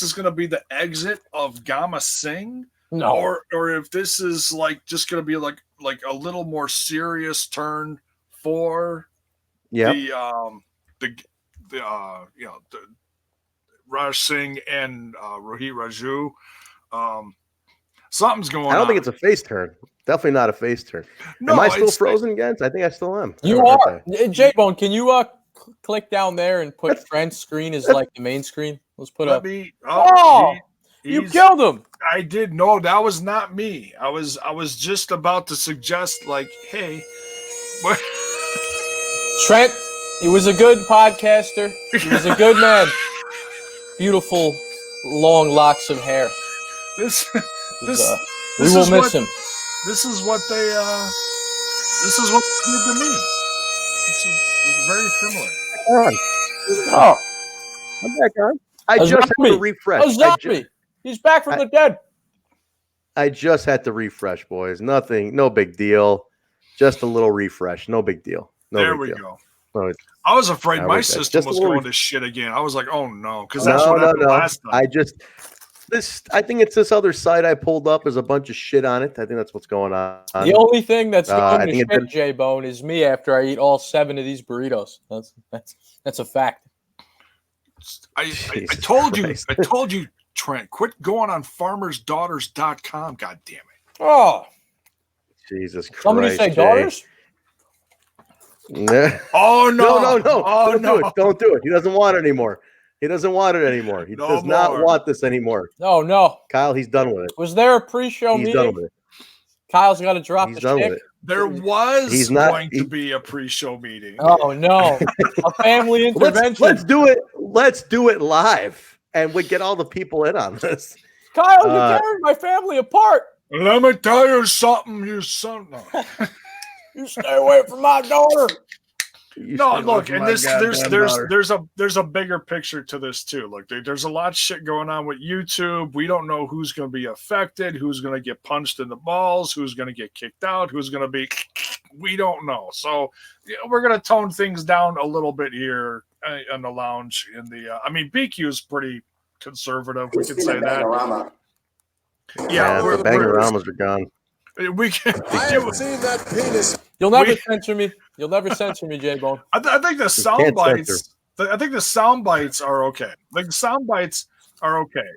is going to be the exit of Gama Singh, or if this is like just going to be like a little more serious turn for the Raj Singh and Rohit Raju. Something's going on. I don't think it's a face turn. Definitely not a face turn. No, am I still frozen again? I think I still am. You are. J-Bone, can you click down there and put Trent's screen as like the main screen? Let's put up. You killed him. I did. No, that was not me. I was just about to suggest, like, hey, Trent, he was a good podcaster. He was a good man. Beautiful, long locks of hair. We will miss him. This is what they did to me. This is very similar. Oh, I'm back on. I just had to refresh. A zombie. He's back from the dead. I just had to refresh, boys. Nothing, no big deal. Just a little refresh. No big deal. There we go. I was afraid my system was going to shit again. I was like, oh no, because that's what happened last time. I think it's this other site I pulled up. There's a bunch of shit on it. I think that's what's going on. The only thing that's going to shit, J-Bone, is me after I eat all 7 of these burritos. That's a fact. I told you, Trent, quit going on farmersdaughters.com. God damn it. Oh. Jesus Christ. Somebody say daughters? Oh, no. No. Don't do it. He doesn't want it anymore. He doesn't want it anymore. He does not want this anymore. No. Kyle, he's done with it. Was there a pre-show meeting? He's done with it. Kyle's got to drop the done stick. with it. There was going to be a pre-show meeting. Oh, no. A family intervention. Let's do it. Let's do it live. And we get all the people in on this. Kyle, you're tearing my family apart. Let me tell you something, you son. No. You stay away from my daughter. No, look, and there's a bigger picture to this too. Look, there's a lot of shit going on with YouTube. We don't know who's going to be affected, who's going to get punched in the balls, who's going to get kicked out, who's going to be. We don't know. So we're going to tone things down a little bit here in the lounge. BQ is pretty conservative. We could say that. Yeah, the Bangaramas are gone. We can. I haven't seen that penis. You'll never censor me. You'll never censor me, J-Bone. I think the sound bites. I think the sound bites are okay. Like the sound bites are okay.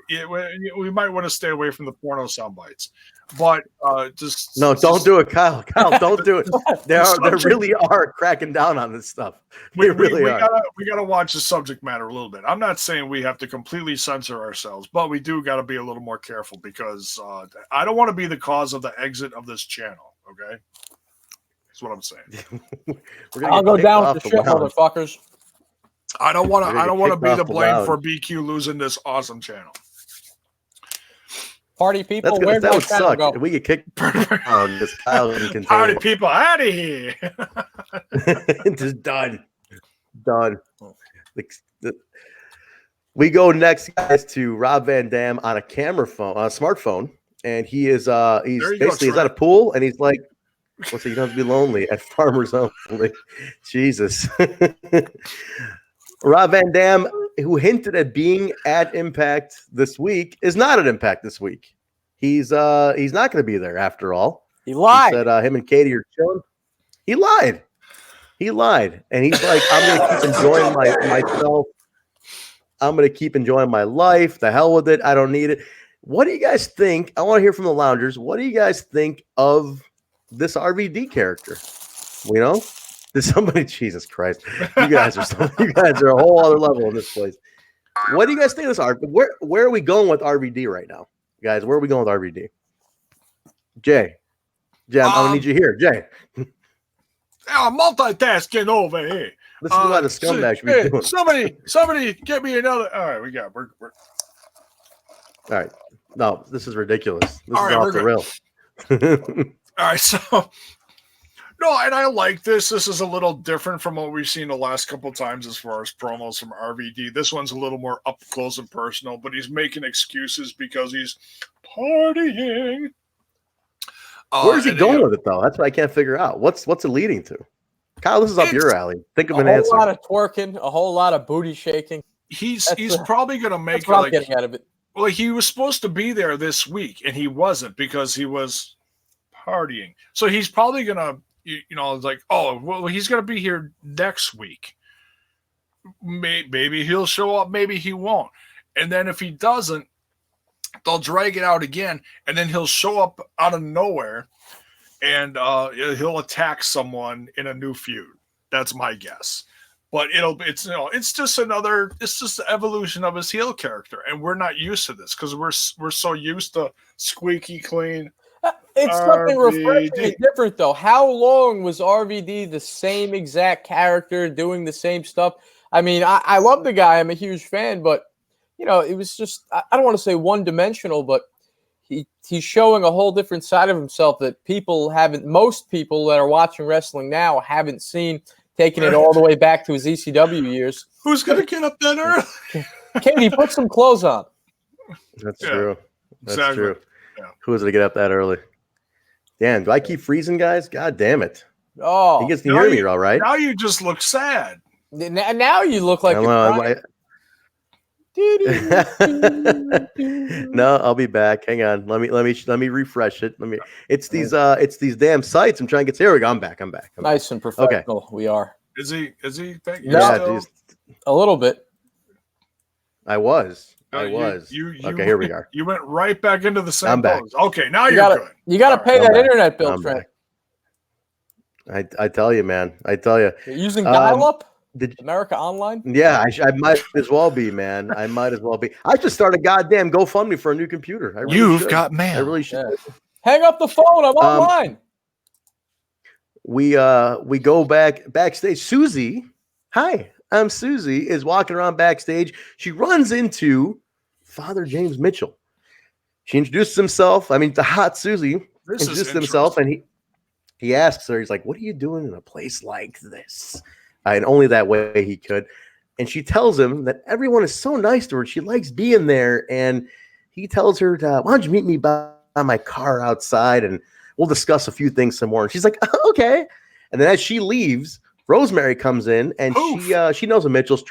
We might want to stay away from the porno sound bites, but don't do it, Kyle. Kyle, don't do it. They really are cracking down on this stuff. We gotta watch the subject matter a little bit. I'm not saying we have to completely censor ourselves, but we do got to be a little more careful because I don't want to be the cause of the exit of this channel. Okay, that's what I'm saying. I'll go down with the shit, motherfuckers. I don't want to be the blame for BQ losing this awesome channel. Party people, where that would suck. If we get kicked. This Kyle can continue. Party people out of here. Just done. We go next, guys, to Rob Van Dam on a smartphone, and he's he's at a pool, and he's like, "What's it? You don't have to be lonely at Farmers Only." Jesus. Rob Van Dam, who hinted at being at Impact this week, is not at Impact this week. He's not going to be there after all. He lied. He said him and Katie are chilling. He lied, and he's like, "I'm going to keep enjoying myself. I'm going to keep enjoying my life. The hell with it. I don't need it." What do you guys think? I want to hear from the loungers. What do you guys think of this RVD character? Did somebody? Jesus Christ! You guys are a whole other level in this place. What do you guys think of this RVD? Where are we going with RVD right now, guys? Where are we going with RVD? Jay, I'm gonna need you here, Jay. Multitasking over here. This is why the scumbag should be doing. Somebody, get me another. All right, we're. All right, no, this is ridiculous. This all is right, off the rails. All right, so. No, and I like this. This is a little different from what we've seen the last couple of times as far as promos from RVD. This one's a little more up close and personal, but he's making excuses because he's partying. Where's he going with it, though? That's what I can't figure out. What's it leading to? Kyle, this is up your alley. Think of an answer. A whole lot of twerking, a whole lot of booty shaking. He's probably going to make it like getting out of it. Well, he was supposed to be there this week, and he wasn't because he was partying. So he's probably going to, like, oh, well, he's going to be here next week. Maybe he'll show up, maybe he won't. And then if he doesn't, they'll drag it out again, and then he'll show up out of nowhere, and he'll attack someone in a new feud. That's my guess. But it's just the evolution of his heel character, and we're not used to this because we're so used to squeaky clean. It's something refreshingly different, though. How long was RVD the same exact character doing the same stuff? I mean, I love the guy. I'm a huge fan, but it was just, I don't want to say one-dimensional, but he's showing a whole different side of himself that most people that are watching wrestling now haven't seen, taking it all the way back to his ECW years. Who's going to get up that early? Katie, put some clothes on. That's true. That's exactly. true. Yeah. Who is going to get up that early? Dan, do I keep freezing, guys? God damn it. Oh. He gets to hear me all right. Now you just look sad. Now you look like No, I'll be back. Hang on. Let me refresh it. It's these damn sites. I'm trying to get here we go. I'm back. Nice and professional. Okay. We are. Is he yeah, a little bit. I was. Okay, here we are. You went right back into the same I'm back. pose. Okay, now you're good. You got to pay that internet bill, Trent. I tell you, man. I tell you. You're using dial-up? Did America Online? Yeah, I might as well be, man. I might as well be. I should start a goddamn GoFundMe for a new computer. I really should. Got mail. I really should. Yeah. Hang up the phone. I'm online. We go backstage. Susie, hi, I'm Susie, is walking around backstage. She runs into Father James Mitchell. She introduces himself. I mean, the hot Susie introduces himself, and he asks her, he's like, "What are you doing in a place like this?" And only that way he could. And she tells him that everyone is so nice to her. She likes being there. And he tells her, why don't you meet me by my car outside and we'll discuss a few things some more. And she's like, okay. And then as she leaves, Rosemary comes in and she knows what Mitchell's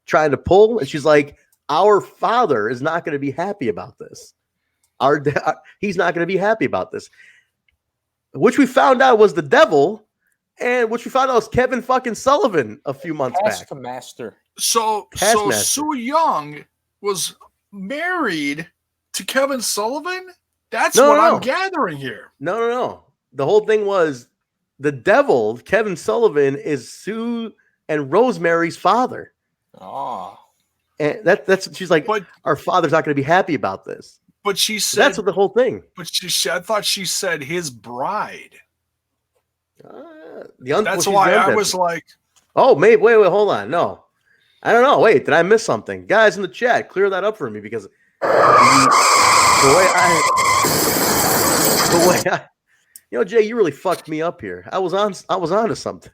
trying to pull. And she's like, our father is not going to be happy about this. He's not going to be happy about this. Which we found out was the devil. And which we found out was Kevin fucking Sullivan a few months back. Taskmaster. So Sue Young was married to Kevin Sullivan? That's what I'm gathering here. No. The whole thing was the devil, Kevin Sullivan, is Sue and Rosemary's father. Oh. And that's she's like, but our father's not going to be happy about this. But she said that's what the whole thing. But I thought she said his bride. That's why I was like, oh, wait, hold on. No, I don't know. Wait, did I miss something? Guys in the chat, clear that up for me because the way Jay, you really fucked me up here. I was on to something.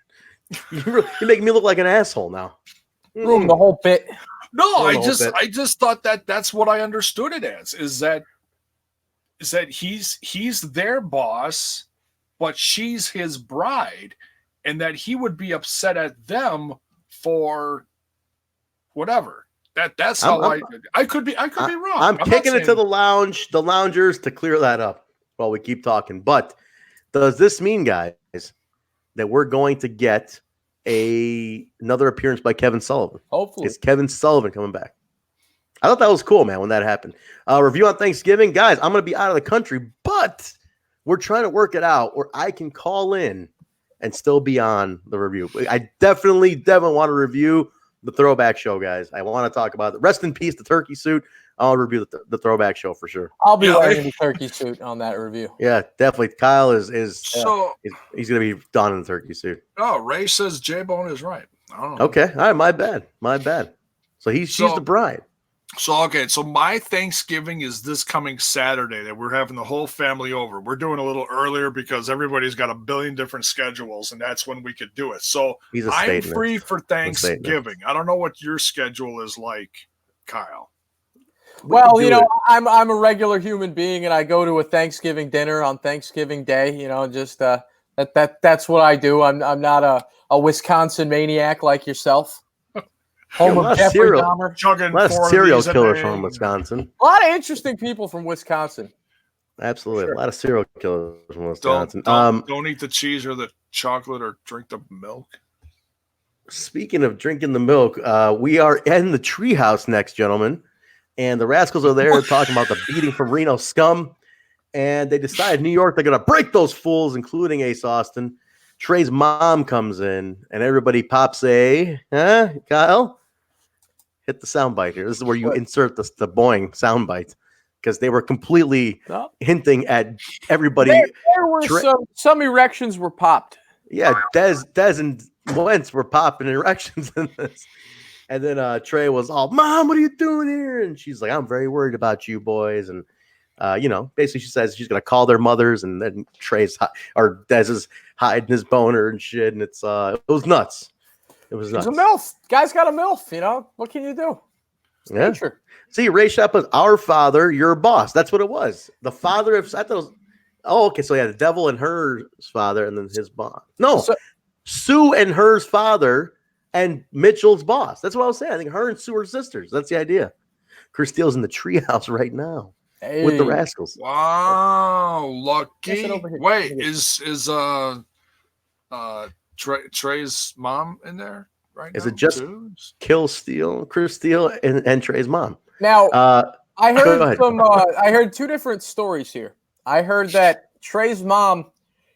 You're making me look like an asshole now. Ruined the whole bit. No, I just thought that's what I understood it as is that he's their boss. But she's his bride, and that he would be upset at them for whatever. That's how I could be wrong. I'm kicking it to the loungers to clear that up while we keep talking. But does this mean, guys, that we're going to get another appearance by Kevin Sullivan? Hopefully. Is Kevin Sullivan coming back? I thought that was cool, man, when that happened. Review on Thanksgiving. Guys, I'm going to be out of the country, but we're trying to work it out where I can call in and still be on the review. I definitely want to review the throwback show, guys. I want to talk about it. Rest in peace, the turkey suit. I'll review the throwback show for sure. I'll be wearing the turkey suit on that review. Yeah, definitely. Kyle is he's going to be done in the turkey suit. Oh, Ray says Jaybone is right. I don't know. Okay. All right. My bad. So she's the bride. So my Thanksgiving is this coming Saturday that we're having the whole family over. We're doing a little earlier because everybody's got a billion different schedules, and that's when we could do it. So He's a I'm Satanist. free for Thanksgiving. I don't know what your schedule is like, Kyle. Well, you know, I'm a regular human being, and I go to a Thanksgiving dinner on Thanksgiving Day. You know, just that's what I do. I'm not a Wisconsin maniac like yourself. Home of Jeffrey Dahmer. Chugging a lot of serial killers from Wisconsin. A lot of interesting people from Wisconsin. Absolutely, a lot of serial killers from Wisconsin. Don't eat the cheese or the chocolate or drink the milk. Speaking of drinking the milk, we are in the treehouse next, gentlemen. And the Rascals are there talking about the beating from Reno scum. And they decide New York, they're going to break those fools, including Ace Austin. Trey's mom comes in, and everybody pops Kyle? Hit the soundbite here. This is where you insert the Boing soundbite, because they were completely hinting at everybody. There were some erections were popped. Yeah, Des and Wentz were popping erections in this. And then Trey was all, "Mom, what are you doing here?" And she's like, "I'm very worried about you boys." And basically she says she's gonna call their mothers, and then Des is hiding his boner and shit. And it was nuts. It was nuts. He's a MILF. Guy's got a MILF, you know. What can you do? It's nature. See, Ray Shep was our father, your boss. That's what it was. The father of, I thought it was, okay, so yeah, the devil and her father, and then his boss. No, Sue and her father, and Mitchell's boss. That's what I was saying. I think her and Sue are sisters. That's the idea. Chris Steele's in the treehouse right now with the Rascals. Wow, lucky. Wait, is Trey's mom in there right now? Is it just Chris Steele, and Trey's mom? Now, I heard I heard two different stories here. I heard that Trey's mom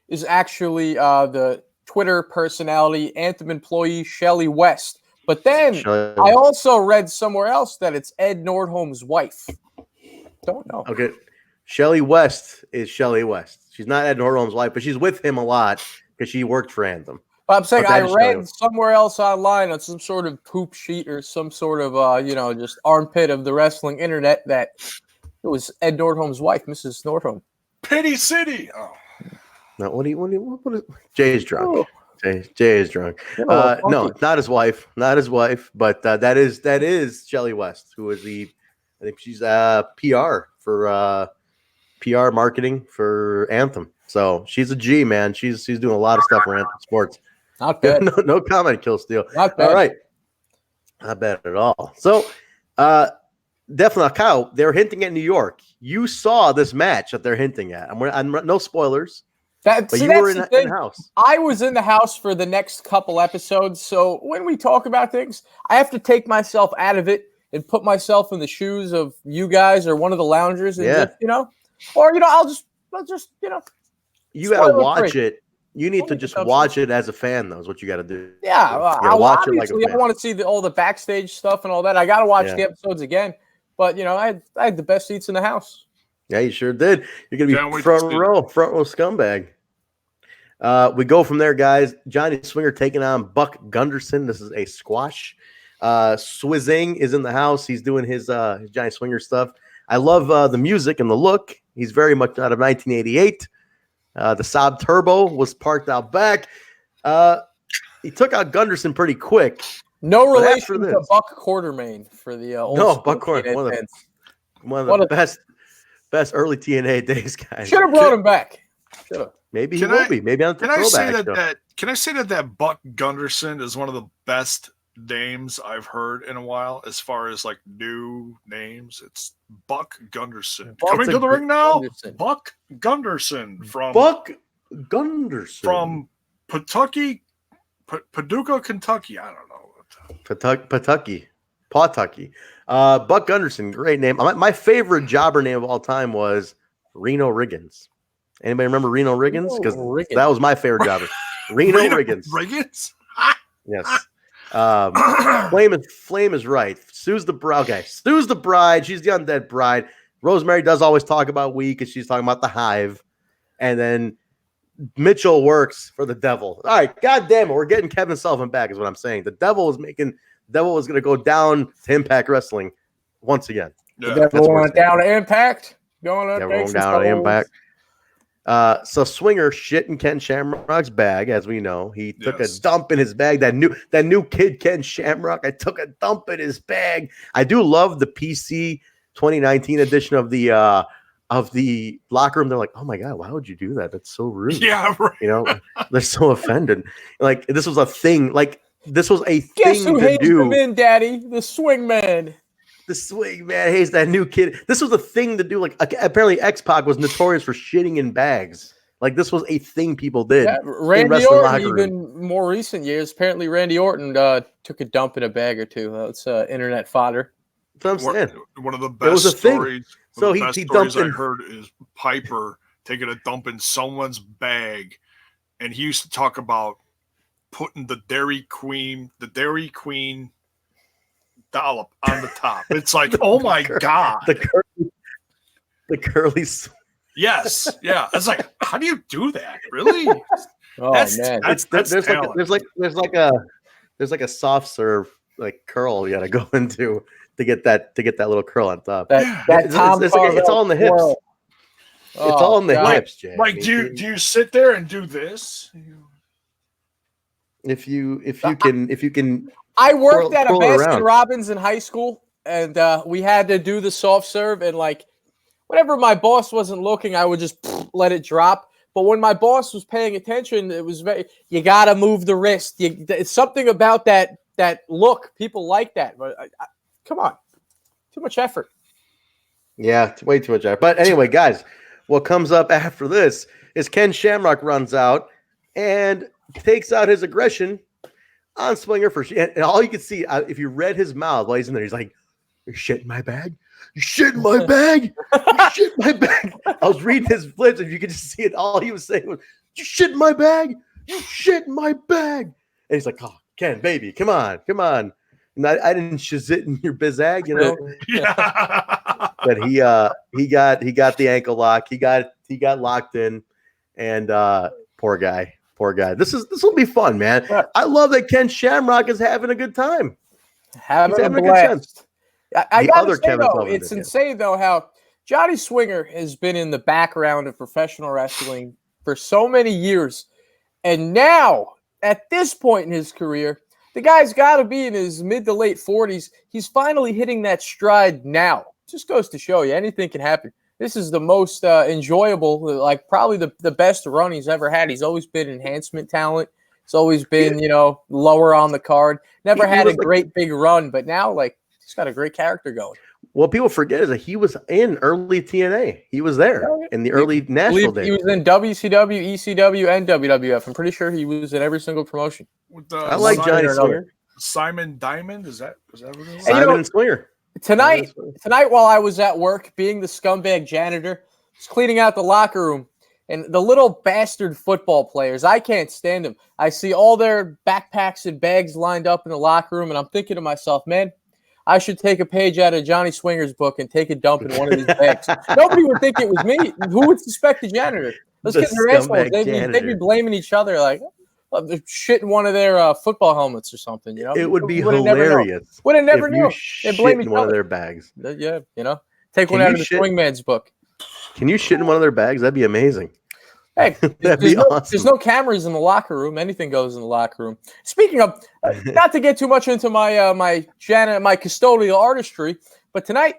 is actually the Twitter personality, Anthem employee Shelly West. But then I also read somewhere else that it's Ed Nordholm's wife. Don't know. Okay. Shelly West is Shelly West. She's not Ed Nordholm's wife, but she's with him a lot because she worked for Anthem. But I'm saying I read somewhere else online on some sort of poop sheet or some sort of, just armpit of the wrestling internet that it was Ed Nordholm's wife, Mrs. Nordholm. Pity City. Oh. No, what Jay's drunk. Jay is drunk. No, not his wife. Not his wife, but that is Shelly West, who is I think she's PR for PR marketing for Anthem. So she's a G, man. She's doing a lot of stuff for Anthem Sports. Not bad. No comment, Kill Steele. Not bad. All right. Not bad at all. So definitely, Kyle, they're hinting at New York. You saw this match that they're hinting at. I'm no spoilers. But you were in the house. I was in the house for the next couple episodes. So when we talk about things, I have to take myself out of it and put myself in the shoes of you guys or one of the loungers. And just, I'll just you got to watch it. You need to just watch it as a fan, though, is what you got to do. Yeah. I'll watch it like a fan. I want to see all the backstage stuff and all that. I got to watch the episodes again. But, I had the best seats in the house. Yeah, you sure did. You're going to be front row scumbag. We go from there, guys. Johnny Swinger taking on Buck Gunderson. This is a squash. Swizzing is in the house. He's doing his Johnny Swinger stuff. I love the music and the look. He's very much out of 1988. The Saab Turbo was parked out back. He took out Gunderson pretty quick. No relation to Buck Quartermain for the old Buck Quartermain. One of the best early TNA days, guys. Should have brought him back. Should have. Maybe he will be. Maybe on the throwback. Can I say that Buck Gunderson is one of the best names I've heard in a while as far as like new names? It's Buck Gunderson. Coming to the ring now, Buck Gunderson from Pawtucket, Kentucky. I don't know. Pawtucket. Buck Gunderson, great name. My favorite jobber name of all time was Reno Riggins. Anybody remember Reno Riggins? Because that was my favorite jobber. Reno Riggins. Riggins? Yes. Flame is right. Sue's the bride. Okay, Sue's the bride. She's the undead bride. Rosemary does always talk about we because she's talking about the hive. And then Mitchell works for the devil. All right, God damn it. We're getting Kevin Sullivan back is what I'm saying. The devil was going to go down to Impact Wrestling once again. Yeah. That's That's going worse. down to Impact. Going Yeah, to we're going down to Impact. So Swinger shit in Ken Shamrock's bag, as we know. He took a Yes. dump in his bag. That new kid, Ken Shamrock, I took a dump in his bag. I do love the PC 2019 edition of the locker room. They're like, oh my God, why would you do that? That's so rude. Yeah, right. You know, they're so offended. Like, this was a thing. Like, this was a Guess thing who to hates them do. in, Daddy? The swing man. The swing man hates that new kid. This was a thing to do. Like, apparently X-Pac was notorious for shitting in bags. Like, this was a thing people did. Yeah, in Randy wrestling Orton, locker room. even more recent years. Apparently, Randy Orton took a dump in a bag or two. That's internet fodder. That's what I'm saying. One of the It was best a thing. stories. So the he best dumped stories I in. heard is Piper taking a dump in someone's bag, and he used to talk about putting the Dairy Queen dollop on the top. It's like, oh my God. The curly. Yes. Yeah. It's like, how do you do that? Really? Oh man, That's There's talent. like a soft serve like curl you got to go into to get that little curl on top. that It's Tom it's all in the hips. twirl. It's all in the God. hips, Jay. Like, do you sit there and do this? If you can I worked at a twirl it Baskin around. Robbins in high school, and we had to do the soft serve, and like whenever my boss wasn't looking, I would just let it drop. But when my boss was paying attention, it was you got to move the wrist. It's something about that look. People like that, but come on, too much effort. Yeah, it's way too much effort. But anyway, guys, what comes up after this is Ken Shamrock runs out and takes out his aggression on Swinger and all you can see if you read his mouth while he's in there, he's like, "You shit in my bag? You shit in my bag? You shit in my bag?" I was reading his flips, and you could just see it. All he was saying was, "You shit in my bag? You shit in my bag?" And he's like, "Oh, Ken, baby, come on." And I didn't shazit in your bizag, you know. Yeah. But he got the ankle lock. He got locked in, and poor guy. This will be fun, man. I love that Ken Shamrock is having a good time. Having a blast. I gotta say though, it's insane though how Johnny Swinger has been in the background of professional wrestling for so many years, and now at this point in his career, the guy's got to be in his mid to late 40s. He's finally hitting that stride now. Just goes to show you anything can happen. This is the most enjoyable, like probably the best run he's ever had. He's always been enhancement talent. He's always been, lower on the card. Never had a great big run, but now he's got a great character going. What people forget is that he was in early TNA. He was there in the early national days. He was in WCW, ECW, and WWF. I'm pretty sure he was in every single promotion. I like Johnny Swinger. Simon Diamond, is that what it was? Simon and Swinger. Tonight while I was at work, being the scumbag janitor, just cleaning out the locker room, and the little bastard football players, I can't stand them. I see all their backpacks and bags lined up in the locker room, and I'm thinking to myself, man, I should take a page out of Johnny Swinger's book and take a dump in one of these bags. Nobody would think it was me. Who would suspect the janitor? Those kids are assholes. They'd be blaming each other like, they're shitting one of their football helmets or something, It would be hilarious. Would have never knew. They blame each one other. of their bags. Yeah, take one out of the swingman's book. Can you shit in one of their bags? That'd be amazing. Hey, that'd be awesome. There's no cameras in the locker room. Anything goes in the locker room. Speaking of, not to get too much into my my custodial artistry, but tonight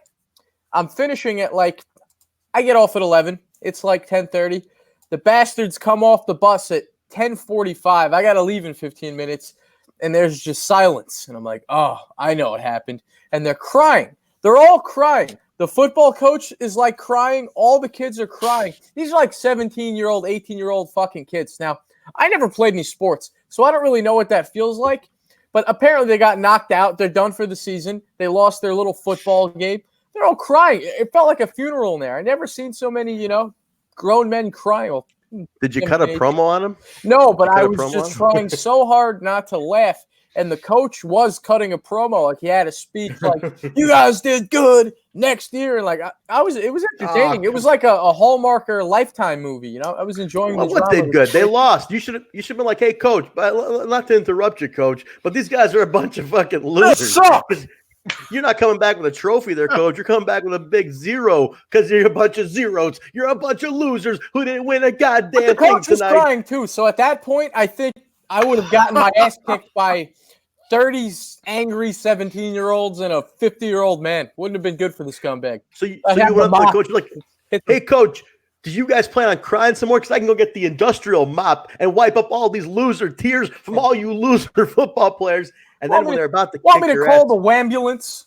I'm finishing at I get off at 11. It's 10:30. The bastards come off the bus at 10:45. I got to leave in 15 minutes, and there's just silence. And I'm like, oh, I know what happened. And they're crying. They're all crying. The football coach is crying. All the kids are crying. These are 17-year-old, 18-year-old fucking kids. Now, I never played any sports, so I don't really know what that feels like. But apparently they got knocked out. They're done for the season. They lost their little football game. They're all crying. It felt like a funeral in there. I never seen so many, grown men crying. Well, did you cut a promo on him? No, but I was just trying so hard not to laugh. And the coach was cutting a promo. He had a speech you guys did good next year. And it was entertaining. It was like a Hallmark or Lifetime movie. I was enjoying the drama. What did good? They lost. You should have been like, hey, coach, but not to interrupt you, coach, but these guys are a bunch of fucking losers. You're not coming back with a trophy there, coach. You're coming back with a big zero because you're a bunch of zeros. You're a bunch of losers who didn't win a goddamn But the coach thing was tonight. crying too. So at that point, I think I would have gotten my ass kicked by 30 angry 17-year-olds and a 50-year-old man. Wouldn't have been good for the scumbag. So you went up to the coach, you're like, Hit hey, coach, did you guys plan on crying some more? Because I can go get the industrial mop and wipe up all these loser tears from all you loser football players. And then when they're about to want kick me to your call ass, the wambulance?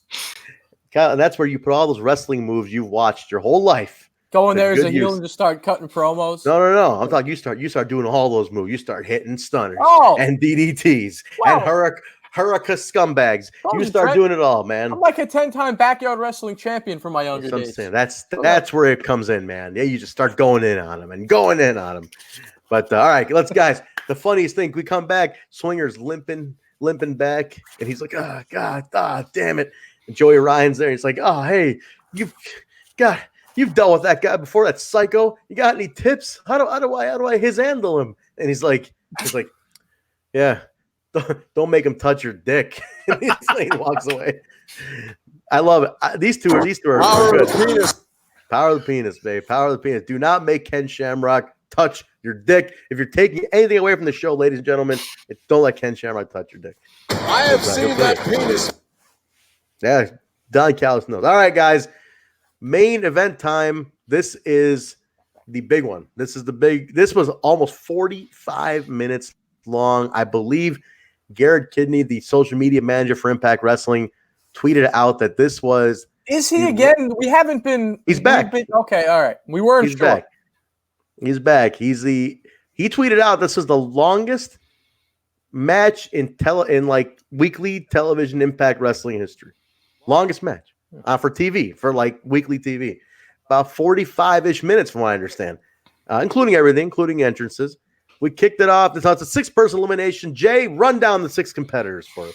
Kyle, and that's where you put all those wrestling moves you've watched your whole life. Go in there as good a heel use. and just start cutting promos. No. I'm talking you start doing all those moves. You start hitting stunners and DDTs and Hurricane scumbags. You start Trent, doing it all, man. I'm like a 10-time backyard wrestling champion from my younger days. That's where it comes in, man. Yeah, you just start going in on them. But all right, guys. The funniest thing, we come back, Swinger's limping back, and he's like, "Oh God, damn it!" And Joey Ryan's there. He's like, "Oh, hey, you've dealt with that guy before, that psycho. You got any tips? How do I his handle him?" And he's like, "Yeah, don't make him touch your dick." And he walks away. I love it. These two are Power good. of the penis. Power of the penis, babe. Power of the penis. Do not make Ken Shamrock touch your dick. If you're taking anything away from the show, ladies and gentlemen, don't let Ken Shamrock touch your dick. I have seen that penis. Yeah, Don Callis knows. All right, guys. Main event time. This is the big one. This was almost 45 minutes long. I believe Garrett Kidney, the social media manager for Impact Wrestling, tweeted out that this was. Is he again? We haven't been. He's back. Okay, all right. We weren't He's sure. back. He's back. He tweeted out this is the longest match in weekly television Impact Wrestling history. Longest match for TV, for weekly TV. About 45-ish minutes from what I understand, including everything, including entrances. We kicked it off. It's a 6-person elimination. Jay, run down the 6 competitors for us,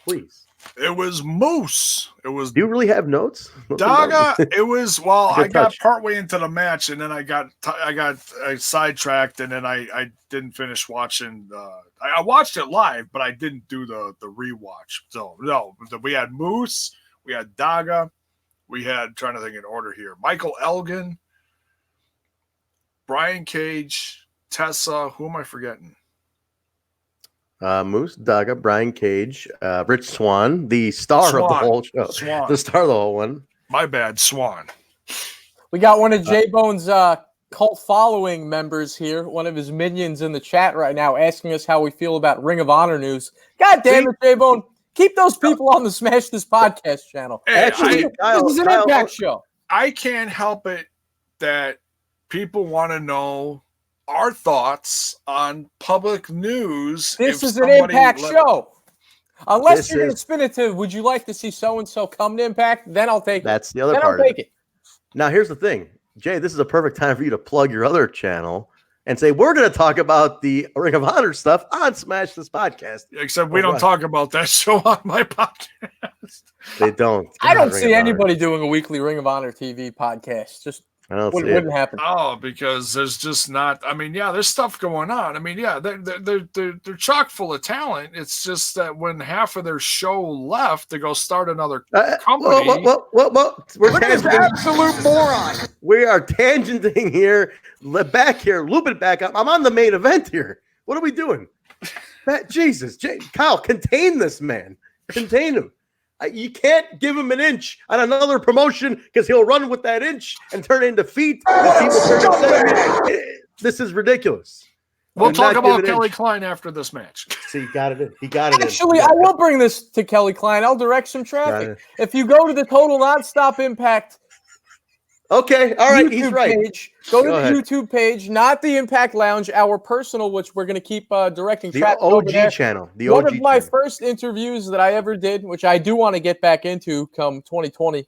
please. It was Moose. It was. Do you really have notes? Daga. It was. Well, I got touch. partway into the match, and then I got sidetracked, and then I didn't finish watching. I watched it live, but I didn't do the rewatch. So no, we had Moose, we had Daga, we had, trying to think in order here, Michael Elgin, Brian Cage, Tessa. Who am I forgetting? Moose, Daga, Brian Cage, Rich Swann, the star of the whole show. Swann. The star of the whole one. My bad, Swann. We got one of Jaybone's cult following members here, one of his minions in the chat right now, asking us how we feel about Ring of Honor news. God damn it, Jaybone. Keep those people on the Smash This Podcast channel. Hey, Actually, this is an Impact show. I can't help it that people want to know our thoughts on public news. This is an Impact show. Unless you're going to spin it to, would you like to see so-and-so come to Impact? Then I'll take it. That's the other then part. I'll take it. Now, here's the thing. Jay, this is a perfect time for you to plug your other channel and say, we're going to talk about the Ring of Honor stuff on Smash This Podcast. Except we don't talk about that show on my podcast. They don't. I don't see anybody doing a weekly Ring of Honor TV podcast. Just I don't see it. Wouldn't happen. Oh, because there's just not. I mean, yeah, there's stuff going on. I mean, yeah, they're chock full of talent. It's just that when half of their show left to go start another company. We're absolute moron. We are tangenting here. Back here, looping back up. I'm on the main event here. What are we doing? Jesus, Kyle, contain this man. Contain him. You can't give him an inch on another promotion because he'll run with that inch and turn it into feet. This is ridiculous. We'll talk about Kelly Klein after this match. See, he got it in. He got it in. Actually, I will bring this to Kelly Klein. I'll direct some traffic. If you go to the Total Nonstop Impact okay, all right, YouTube he's right. Page, go to the YouTube page, not the Impact Lounge, our personal, which we're going to keep directing traffic. The OG channel. The OG One of my channel. first interviews that I ever did, which I do want to get back into come 2020,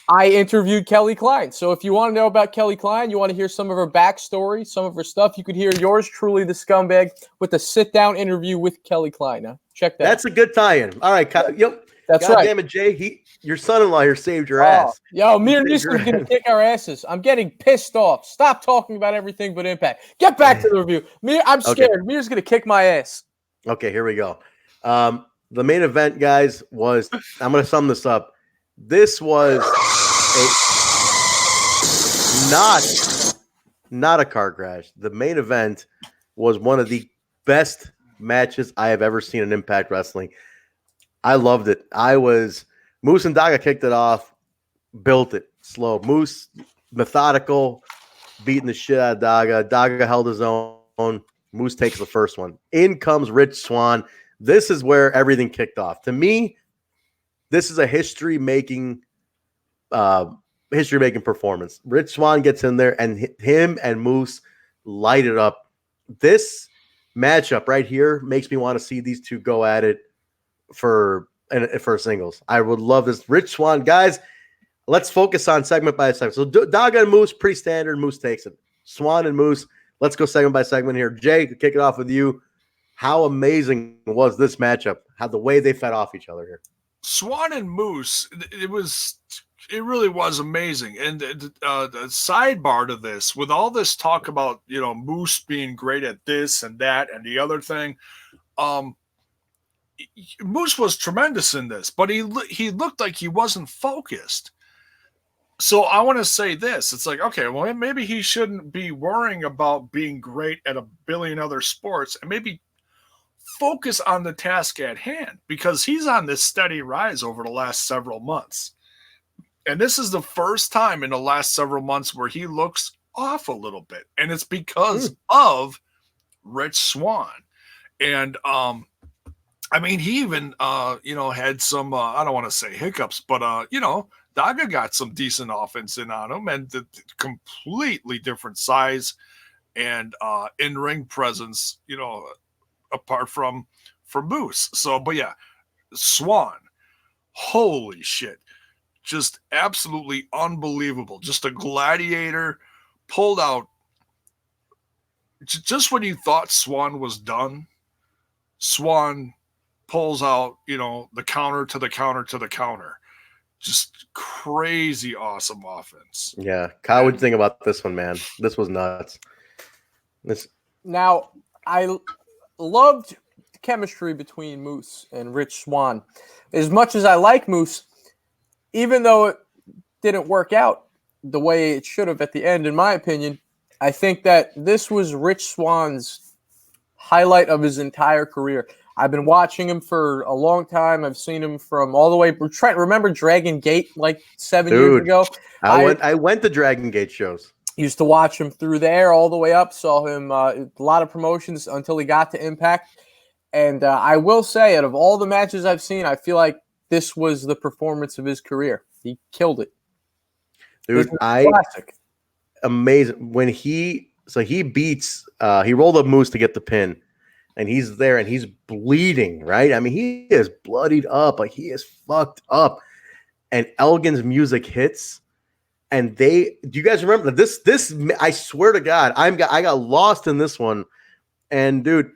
I interviewed Kelly Klein. So if you want to know about Kelly Klein, you want to hear some of her backstory, some of her stuff, you could hear yours truly, the scumbag, with a sit-down interview with Kelly Klein. Now, check that. That's a good tie-in. All right, yep. That's God right. damn it, Jay. Your son-in-law here saved your ass. Yo, me and Reese are going to kick our asses. I'm getting pissed off. Stop talking about everything but Impact. Get back to the review. I'm scared. Mir's going to kick my ass. Okay, here we go. the main event, guys, was, I'm going to sum this up. This was not a car crash. The main event was one of the best matches I have ever seen in Impact Wrestling. I loved it. Moose and Daga kicked it off, built it slow. Moose, methodical, beating the shit out of Daga. Daga held his own. Moose takes the first one. In comes Rich Swann. This is where everything kicked off. To me, this is a history-making performance. Rich Swann gets in there, and him and Moose light it up. This matchup right here makes me want to see these two go at it for singles. I would love this. Rich Swann, guys, let's focus on segment by segment. So Daga and Moose, pretty standard. Moose takes it. Swann and Moose, let's go segment by segment here. Jay, to kick it off with you. How amazing was this matchup? How the way they fed off each other here. Swann and Moose, it really was amazing. And the sidebar to this, with all this talk about, Moose being great at this and that and the other thing, Moose was tremendous in this, but he looked like he wasn't focused. So I want to say this. It's like, okay, well, maybe he shouldn't be worrying about being great at a billion other sports, and maybe focus on the task at hand, because he's on this steady rise over the last several months. And this is the first time in the last several months where he looks off a little bit. And it's because of Rich Swann. And, he even, had some, I don't want to say hiccups, but, Daga got some decent offense in on him, and the completely different size and in-ring presence, apart from Moose. So, but yeah, Swann, holy shit. Just absolutely unbelievable. Just a gladiator, pulled out. Just when you thought Swann was done, Swann pulls out, the counter to the counter to the counter. Just crazy awesome offense. Yeah. Kyle, what'd you think about this one, man? This was nuts. Now, I loved the chemistry between Moose and Rich Swann. As much as I like Moose, even though it didn't work out the way it should have at the end, in my opinion, I think that this was Rich Swann's highlight of his entire career. I've been watching him for a long time. I've seen him from all the way. Trent, remember Dragon Gate like 7 years ago? I went to Dragon Gate shows. Used to watch him through there all the way up. Saw him a lot of promotions until he got to Impact. And I will say, out of all the matches I've seen, I feel like this was the performance of his career. He killed it. Dude, classic. Amazing. When he beats, he rolled up Moose to get the pin, and he's there and he's bleeding, right? I mean, he is bloodied up, like he is fucked up. And Elgin's music hits, and do you guys remember this? I swear to God, I got lost in this one. And dude,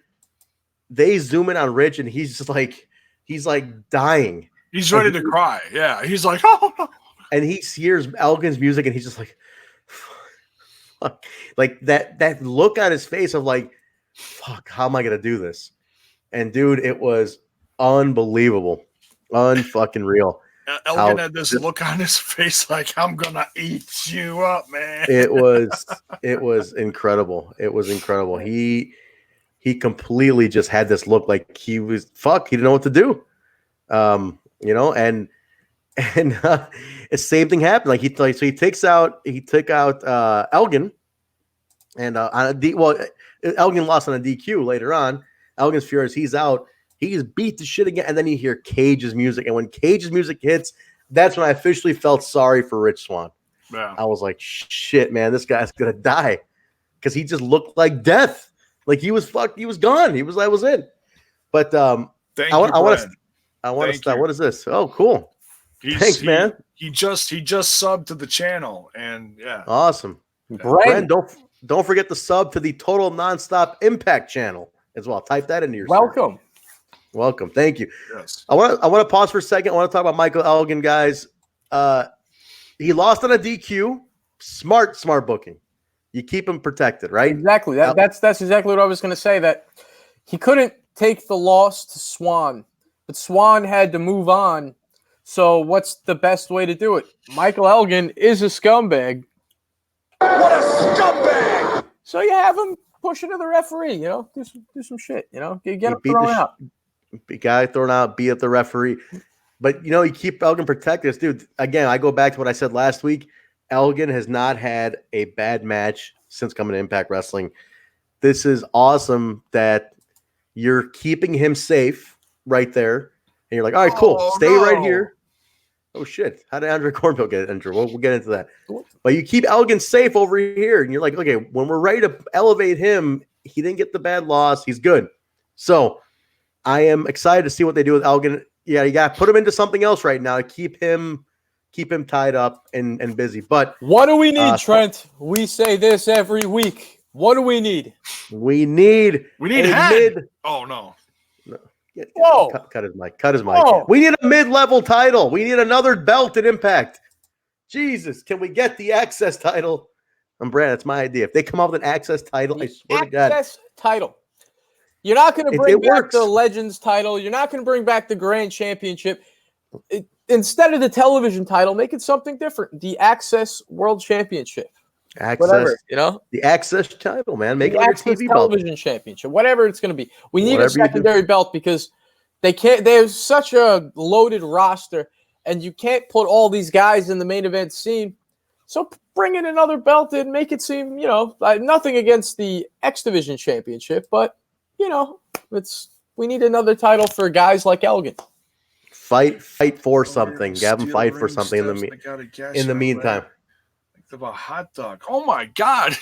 they zoom in on Rich, and he's like dying. He's ready to cry. Yeah. He's like, oh no. And he hears Elgin's music, and he's just like, fuck. Like that look on his face of like, fuck, how am I gonna do this? And dude, it was unbelievable, unfucking real. Elgin had this look on his face like, I'm gonna eat you up, man. It was incredible. It was incredible. He completely just had this look like he didn't know what to do. And the same thing happened. He took out Elgin, and Elgin lost on a DQ later on. Elgin's furious. He's out. He's beat the shit again, and then you hear Cage's music. And when Cage's music hits, that's when I officially felt sorry for Rich Swann. Yeah. I was like, shit, man, this guy's gonna die, because he just looked like death. Like he was fucked. He was gone. I was in. But I want to start. What is this? Oh, cool. Thanks, man. He just subbed to the channel, and yeah, awesome. Brent, don't forget to sub to the Total Nonstop Impact channel as well. Type that into your welcome. Search. Welcome. Thank you. Yes. I want to pause for a second. I want to talk about Michael Elgin, guys. He lost on a DQ. Smart booking. You keep him protected, right? Exactly. That's exactly what I was going to say. That he couldn't take the loss to Swann but Swann had to move on. So what's the best way to do it? Michael Elgin is a scumbag. What a scumbag! So you have him push into the referee, do some shit, get him thrown out. Guy thrown out, beat up the referee. But, you keep Elgin protected. Dude, again, I go back to what I said last week. Elgin has not had a bad match since coming to Impact Wrestling. This is awesome that you're keeping him safe right there. And you're like, all right, cool. Stay right here. Oh, shit. How did Andre Cornfield get injured? We'll get into that. But you keep Elgin safe over here. And you're like, okay, when we're ready to elevate him, he didn't get the bad loss. He's good. So I am excited to see what they do with Elgin. Yeah, you got to put him into something else right now to keep him tied up and busy. But what do we need, Trent? We say this every week. What do we need? We need head. Oh, no. Whoa. Cut his mic. Cut his mic. Whoa. We need a mid-level title. We need another belt at Impact. Jesus, can we get the Access title? Brad, that's my idea. If they come up with an Access title, I swear to God. Access title. You're not going to bring back the Legends title. You're not going to bring back the Grand Championship. Instead of the television title, make it something different. The Access World Championship. Access, whatever, the Access title, man. Make it like your TV television belt. Championship, whatever it's going to be. We need a secondary belt because they can't. There's such a loaded roster, and you can't put all these guys in the main event scene. So bring in another belt and make it seem, nothing against the X Division Championship, but we need another title for guys like Elgin. Fight for something. Have them fight for something in the meantime. Of a hot dog. Oh my God,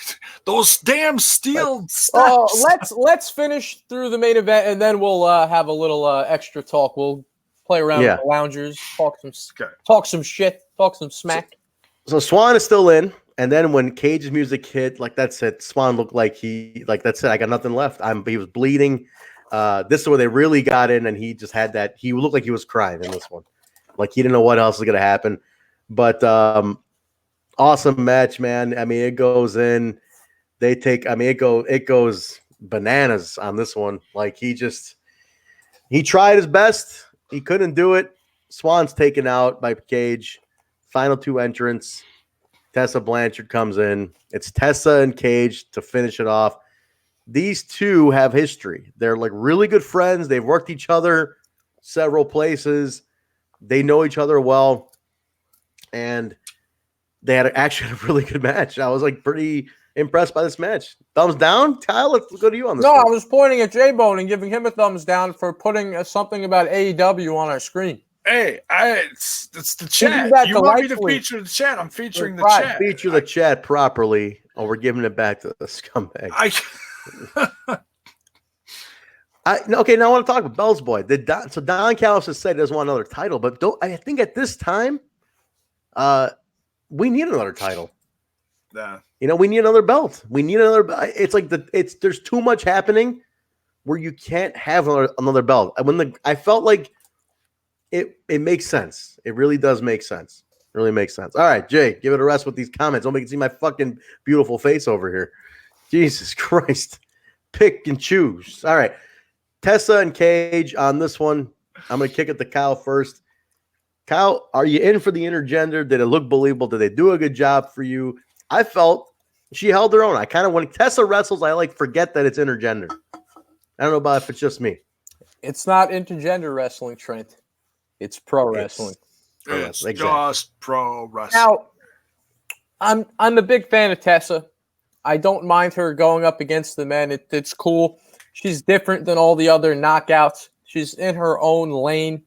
those damn steel steps. Let's finish through the main event and then we'll have a little extra talk. We'll play around with the loungers, talk some shit, talk some smack. So Swann is still in, and then when Cage's music hit, like that said, Swann looked like that's it. I got nothing left. He was bleeding. This is where they really got in, and he just had that. He looked like he was crying in this one, like he didn't know what else was gonna happen. But awesome match, man. I mean, it goes in. It goes bananas on this one. Like he tried his best. He couldn't do it. Swann's taken out by Cage. Final two entrants. Tessa Blanchard comes in. It's Tessa and Cage to finish it off. These two have history. They're like really good friends. They've worked each other several places. They know each other well. And they had actually a really good match. I was like pretty impressed by this match. Thumbs down, Kyle. Let's go to you on this. No, I was pointing at Jaybone and giving him a thumbs down for putting something about AEW on our screen. Hey, it's the chat. You want me to feature the chat? I'm featuring the chat. Feature the chat properly, or we're giving it back to the scumbag. Okay, now I want to talk about Bell's Boy. So Don Callis has said he doesn't want another title, but I think at this time, we need another title. Yeah. We need another belt. We need another. It's like there's too much happening where you can't have another belt. I felt like it makes sense. It really does make sense. It really makes sense. All right, Jay, give it a rest with these comments. Don't make it see my fucking beautiful face over here. Jesus Christ. Pick and choose. All right. Tessa and Cage on this one. I'm going to kick it to Kyle first. Kyle, are you in for the intergender? Did it look believable? Did they do a good job for you? I felt she held her own. I kind of, when Tessa wrestles, I forget that it's intergender. I don't know about if it's just me. It's not intergender wrestling, Trent. It's pro wrestling. It's just pro wrestling. Now, I'm a big fan of Tessa. I don't mind her going up against the men. It's cool. She's different than all the other knockouts. She's in her own lane,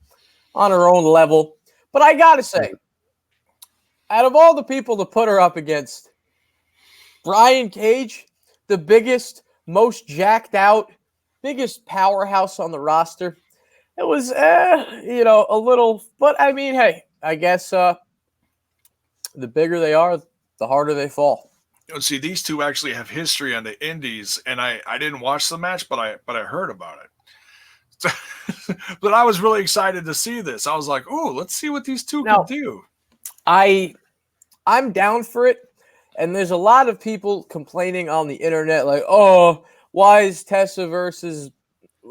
on her own level. But I got to say, out of all the people to put her up against, Brian Cage, the biggest, most jacked out, biggest powerhouse on the roster, it was, a little, but I mean, hey, I guess the bigger they are, the harder they fall. See, these two actually have history on the indies, and I didn't watch the match, but I heard about it. But I was really excited to see this. I was like, "Ooh, let's see what these two can do." I'm down for it, and there's a lot of people complaining on the internet, like, "Oh, why is Tessa versus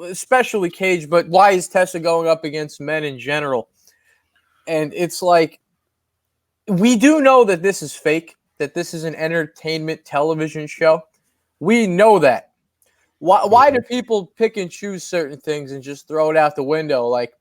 especially Cage, but why is Tessa going up against men in general? And it's like, we do know that this is fake, that this is an entertainment television show. We know that. Why do people pick and choose certain things and just throw it out the window? Like,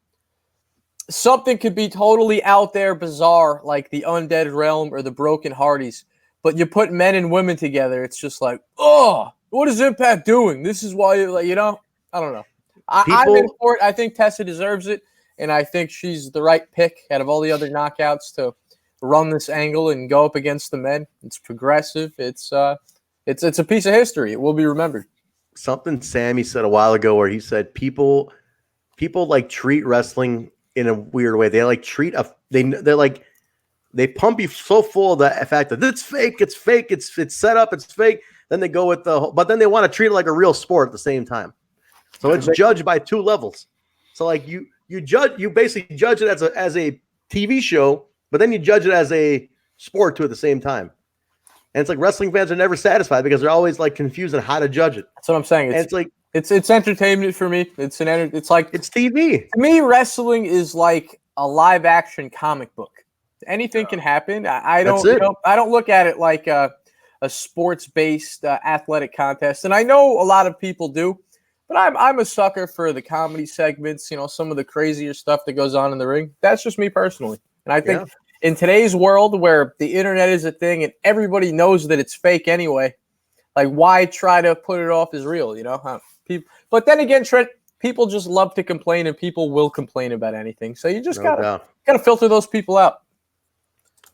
something could be totally out there, bizarre, like the Undead Realm or the Broken Hardys, but you put men and women together, it's just like, oh, what is Impact doing? This is why, like, I don't know. I'm in for it. I think Tessa deserves it, and I think she's the right pick out of all the other knockouts to run this angle and go up against the men. It's progressive. It's a piece of history. It will be remembered. Something Sammy said a while ago where he said people like treat wrestling in a weird way. They like they're like, they pump you so full of the fact that it's fake, it's set up, it's fake. Then they go with but then they want to treat it like a real sport at the same time. So it's judged by two levels. So like you basically judge it as a TV show, but then you judge it as a sport too at the same time. And it's like wrestling fans are never satisfied because they're always like confused on how to judge it. That's what I'm saying. It's like it's entertainment for me. It's like it's TV. To me, wrestling is like a live action comic book. Anything can happen. I don't look at it like a sports based athletic contest, and I know a lot of people do. But I'm a sucker for the comedy segments. Some of the crazier stuff that goes on in the ring. That's just me personally, and I think. Yeah. In today's world where the internet is a thing and everybody knows that it's fake anyway, like why try to put it off as real, People, but then again, Trent, people just love to complain and people will complain about anything. So you just gotta filter those people out.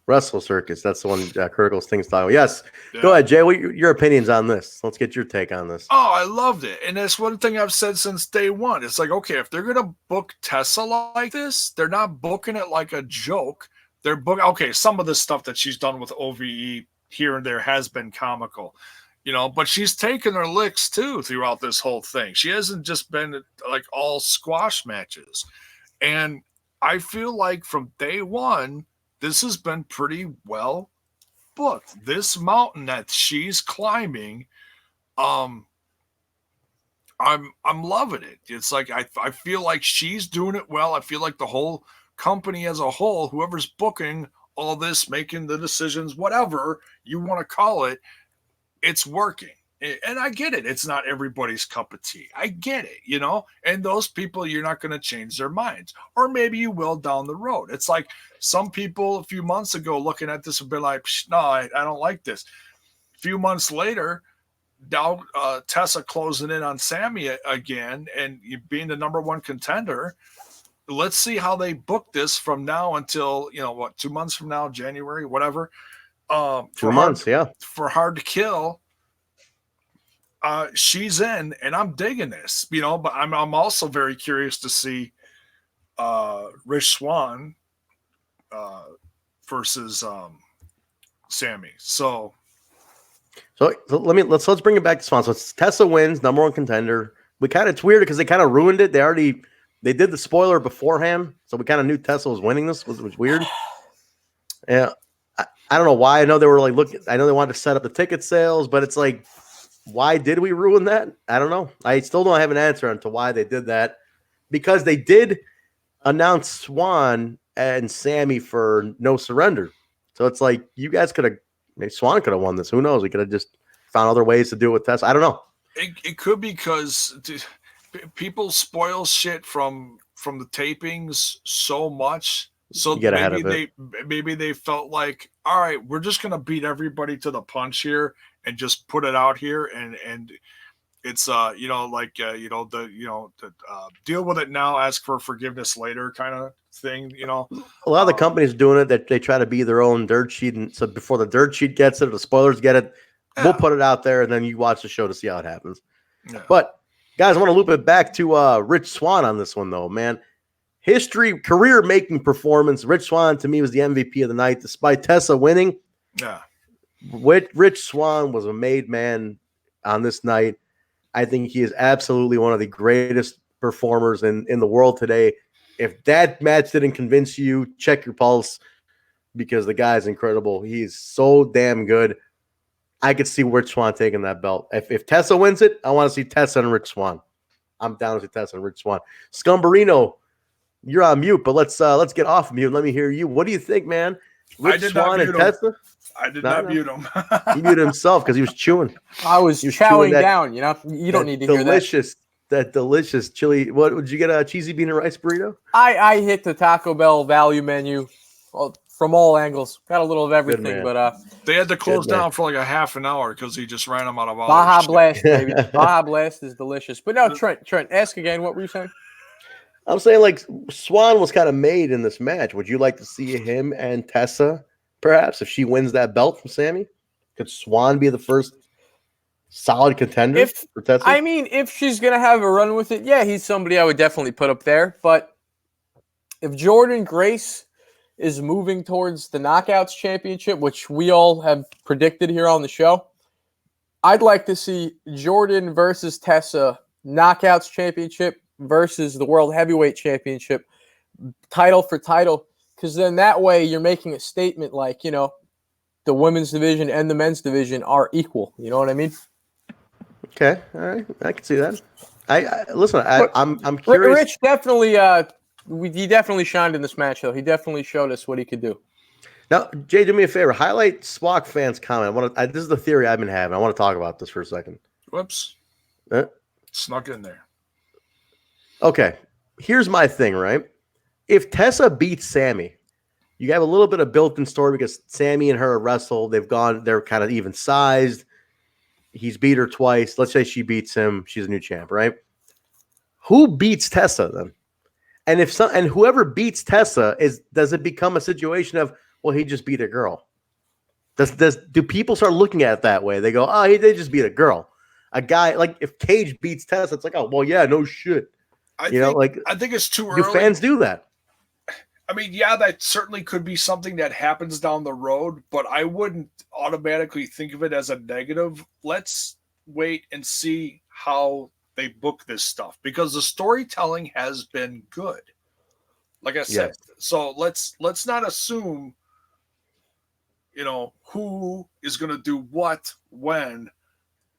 Wrestle Circus, that's the one Kirkle's thing style. Yes. Yeah. Go ahead, Jay. What your opinions on this? Let's get your take on this. Oh, I loved it. And that's one thing I've said since day one. It's like, okay, if they're gonna book Tessa like this, they're not booking it like a joke. They're okay. Some of the stuff that she's done with OVE here and there has been comical, but she's taken her licks too throughout this whole thing. She hasn't just been like all squash matches. And I feel like from day one, this has been pretty well booked. This mountain that she's climbing, I'm loving it. It's like, I feel like she's doing it well. I feel like the whole company as a whole, whoever's booking all this, making the decisions, whatever you want to call it, it's working. And I get it. It's not everybody's cup of tea. I get it, and those people, you're not going to change their minds, or maybe you will down the road. It's like some people a few months ago looking at this have been like, no, I don't like this. A few months later, now Tessa closing in on Sammy again and being the number one contender. Let's see how they book this from now until 2 months from now, January, whatever. 2 months, for Hard to Kill. She's in, and I'm digging this, But I'm also very curious to see Swann versus Sammy. So let's bring it back to Swann. So it's Tessa wins, number one contender. It's weird because they kind of ruined it. They did the spoiler beforehand, so we kind of knew Tessa was winning this, which was weird. Yeah, I don't know why. I know they were like I know they wanted to set up the ticket sales, but it's like, why did we ruin that? I don't know. I still don't have an answer to why they did that, because they did announce Swann and Sammy for No Surrender. So it's like you guys maybe Swann could have won this. Who knows? We could have just found other ways to do it with Tessa. I don't know. It could be because people spoil shit from the tapings so much, so maybe they felt like, all right, we're just gonna beat everybody to the punch here and just put it out here, and it's deal with it now, ask for forgiveness later kind of thing. A lot of the companies doing it, that they try to be their own dirt sheet, and so before the dirt sheet gets it, or the spoilers get it, we'll put it out there, and then you watch the show to see how it happens. Yeah. But guys, I want to loop it back to Rich Swann on this one, though, man. Career-making performance. Rich Swann, to me, was the MVP of the night, despite Tessa winning. Yeah. Rich Swann was a made man on this night. I think he is absolutely one of the greatest performers in the world today. If that match didn't convince you, check your pulse, because the guy's incredible. He's so damn good. I could see Rich Swann taking that belt. If Tessa wins it, I want to see Tessa and Rich Swann. I'm down with Tessa and Rich Swann. Scumberino, you're on mute, but let's get off mute. Let me hear you. What do you think, man? Rich Swann and Tessa? I did not mute him. He muted himself because he was chewing. I was chowing down. You know, you don't need to hear that. That delicious chili. What would you get? A cheesy bean and rice burrito? I hit the Taco Bell value menu from all angles. Got a little of everything, but they had to close down for like a half an hour because he just ran them out of olives. Baja Blast, baby. Baja Blast is delicious. But no, Trent, ask again. What were you saying? I'm saying like Swann was kind of made in this match. Would you like to see him and Tessa, perhaps, if she wins that belt from Sammy? Could Swann be the first solid contender for Tessa? I mean, if she's going to have a run with it, yeah, he's somebody I would definitely put up there. But if Jordynne Grace is moving towards the Knockouts Championship, which we all have predicted here on the show, I'd like to see Jordynne versus Tessa Knockouts Championship versus the World Heavyweight Championship, title for title, because then that way you're making a statement like, you know, the women's division and the men's division are equal. You know what I mean? Okay, all right, I can see that. I'm curious. Rich definitely, he definitely shined in this match, though. He definitely showed us what he could do. Now, Jay, do me a favor. Highlight Spock fans' comment. This is the theory I've been having. I want to talk about this for a second. Whoops. Snuck in there. Okay, here's my thing, right? If Tessa beats Sammy, you have a little bit of built-in story because Sammy and her wrestle. They're kind of even sized. He's beat her twice. Let's say she beats him. She's a new champ, right? Who beats Tessa then? And whoever beats Tessa does it become a situation of, well, he just beat a girl? Do people start looking at it that way? They go, oh, they just beat a girl. A guy, like if Cage beats Tessa, it's like, oh, well, yeah, no shit. I think it's too early. Do fans do that? I mean, yeah, that certainly could be something that happens down the road, but I wouldn't automatically think of it as a negative. Let's wait and see how they book this stuff because the storytelling has been good. Like I said, So let's not assume, you know, who is going to do what when.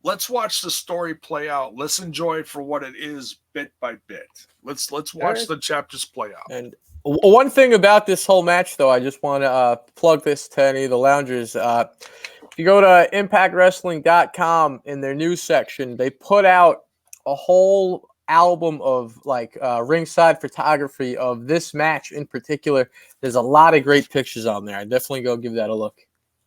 Let's watch the story play out. Let's enjoy it for what it is, bit by bit. Let's watch the chapters play out. And one thing about this whole match, though, I just want to plug this to any of the loungers. If you go to ImpactWrestling.com in their news section, they put out a whole album of like ringside photography of this match in particular. There's a lot of great pictures on there. I definitely go give that a look.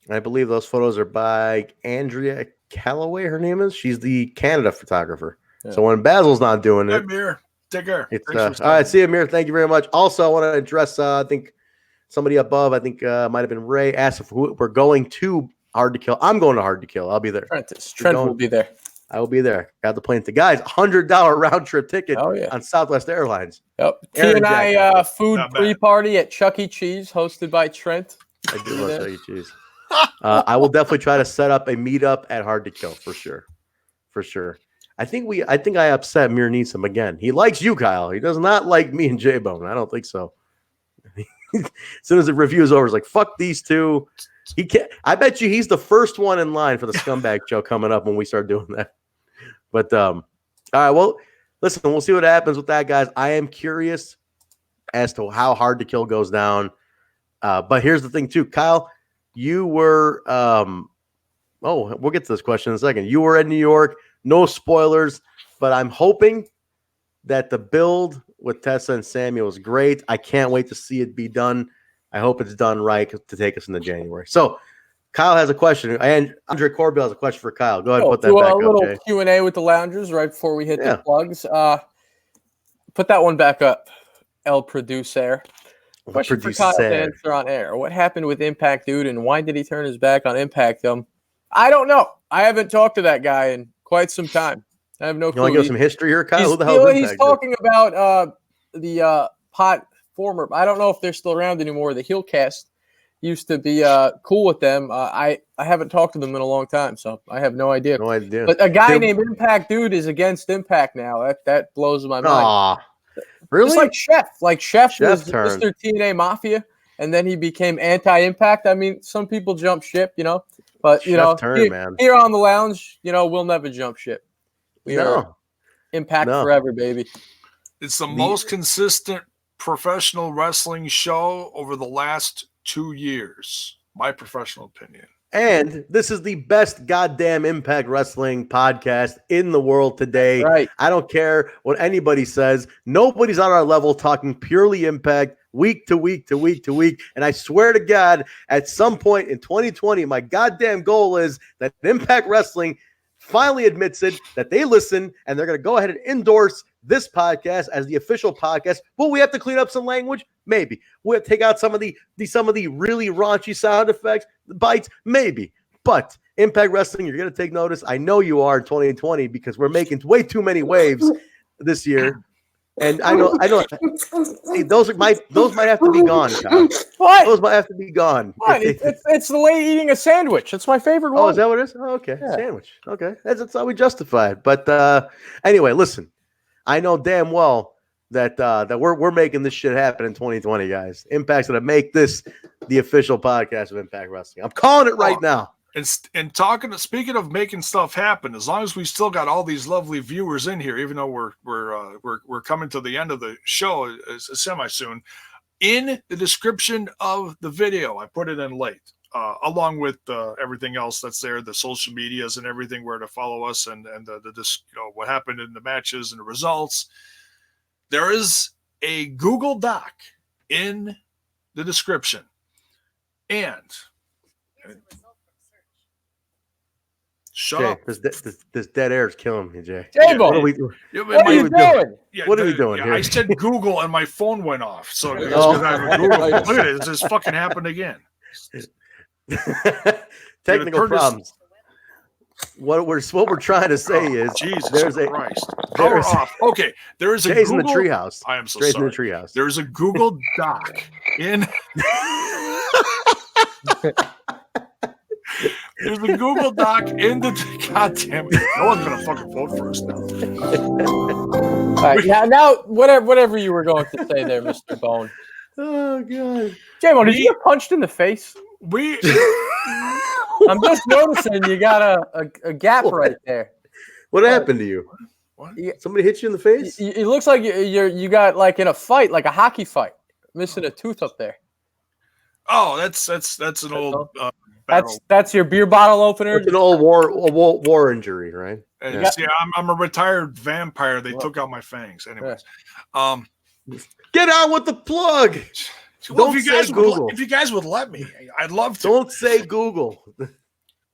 I believe those photos are by Andrea Calloway, her name is. She's the Canada photographer. Yeah. So when Basil's not doing it, Amir, take care. All right, see you, Amir. Thank you very much. Also, I want to address. I think somebody above. I think might have been Ray asked if we're going to Hard to Kill. I'm going to Hard to Kill. I'll be there. Trent will be there. I will be there. Got the plane to guys. $100 round trip ticket on Southwest Airlines. Yep. TNI food pre-party at Chuck E. Cheese, hosted by Trent. I do love Chuck E. Cheese. I will definitely try to set up a meetup at Hard to Kill for sure. For sure. I think I upset Mir Neeson again. He likes you, Kyle. He does not like me and Jaybone. I don't think so. As soon as the review is over, it's like, fuck these two. He can't. I bet you he's the first one in line for the scumbag show coming up when we start doing that. But all right, well, listen, we'll see what happens with that, guys. I am curious as to how Hard to Kill goes down. But here's the thing, too, Kyle. You were, we'll get to this question in a second. You were in New York, no spoilers, but I'm hoping that the build with Tessa and Sammy was great. I can't wait to see it be done. I hope it's done right to take us into January. So Kyle has a question, and Andre Corbell has a question for Kyle. Go ahead and put that back up, Jay. A little Q&A with the loungers right before we hit the plugs. Put that one back up, El Producer. Question for Kyle to answer on air. What happened with Impact Dude, and why did he turn his back on Impact? I don't know. I haven't talked to that guy in quite some time. I have no clue. You want to give some history here, Kyle? Who the hell is Impact He's talking about the former. I don't know if they're still around anymore. The heel cast used to be cool with them. I haven't talked to them in a long time, so I have no idea. No idea. But a guy named Impact Dude is against Impact now. That blows my mind. Really? Just like Chef was Mr. TNA Mafia, and then he became anti-Impact. I mean, some people jump ship, but man. Here on the lounge, we'll never jump ship. We are Impact No. forever, baby. It's the most consistent professional wrestling show over the last 2 years. My professional opinion. And this is the best goddamn Impact Wrestling podcast in the world today. Right. I don't care what anybody says. Nobody's on our level talking purely Impact week to week to week to week. And I swear to God, at some point in 2020, my goddamn goal is that Impact Wrestling finally admits it, that they listen, and they're going to go ahead and endorse this podcast as the official podcast. Will we have to clean up some language? Maybe. We'll take out some of the really raunchy sound effects, the bites, maybe. But Impact Wrestling, you're going to take notice. I know you are in 2020 because we're making way too many waves this year. And I know. Hey, those might have to be gone, Kyle. What? Those might have to be gone. What? It's the way eating a sandwich. It's my favorite one. Oh, is that what it is? Oh, okay. Yeah. Sandwich. Okay. That's how we justify it. But anyway, listen. I know damn well that we're making this shit happen in 2020, guys. Impact's gonna make this the official podcast of Impact Wrestling. I'm calling it right now. And speaking of making stuff happen, as long as we still got all these lovely viewers in here, even though we're coming to the end of the show semi soon, in the description of the video, I put it in late, along with everything else that's there, the social medias and everything, where to follow us and what happened in the matches and the results. There is a Google Doc in the description, and shut Jay, up. this dead air is killing me, Jay. Jaybone, What are we what are you doing? What are we doing here? I said Google and my phone went off. So it's Oh. 'cause I have Google. Look at it. It just fucking happened again. Technical Curtis- problems. What we're trying to say is Jesus Christ. Power there's off. Okay. There is a Jay's Google. in the treehouse. I am so Jay's sorry. in the treehouse. There's a Google Doc in. There's a Google Doc in the. God damn it. No one's going to fucking vote for us now. All right, now whatever you were going to say there, Mr. Bone. Oh god. Jaybone, did you get punched in the face? I'm just noticing you got a gap right there. What happened to you? What? Somebody hit you in the face? It looks like you got like in a fight, like a hockey fight, missing a tooth up there. Oh, that's an old battle. That's your beer bottle opener. It's an old war injury, right? And Yeah. see, I'm a retired vampire. They took out my fangs. Anyways, Get on with the plug. well, Don't say Google. if you guys would let me, I'd love to. Don't say Google.